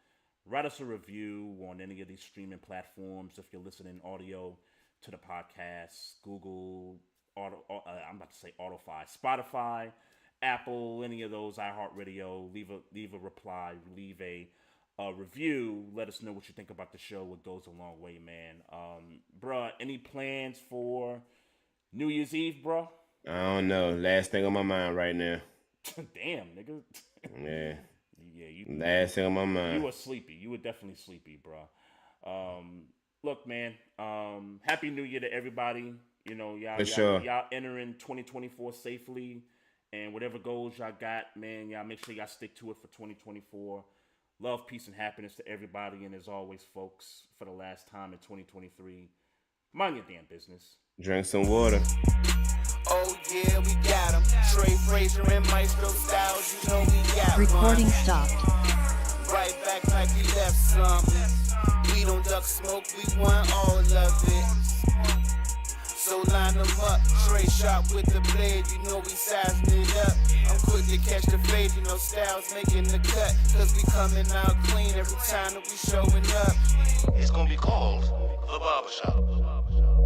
Write us a review on any of these streaming platforms if you're listening audio to the podcast. Google, Autofy, Spotify, Apple, any of those, iHeartRadio. Leave a reply, leave a review. Let us know what you think about the show. It goes a long way, man. Bruh, any plans for New Year's Eve, bruh? I don't know. Last thing on my mind right now. Damn, nigga. Yeah. Yeah, Last thing on my mind. You were sleepy. You were definitely sleepy, bro. Look, man. Happy New Year to everybody. Y'all entering 2024 safely, and whatever goals y'all got, man, y'all make sure y'all stick to it for 2024. Love, peace, and happiness to everybody, and as always, folks, for the last time in 2023, mind your damn business. Drink some water. Oh yeah, we got 'em. Trey, Frazier, and Maestro styles, we got Recording one. stopped. Right back like we left something. We don't duck smoke, we want all of it. So line them up, Trey sharp with the blade, we sizing it up. I'm quick to catch the fade, styles making the cut. Cause we coming out clean every time that we showing up.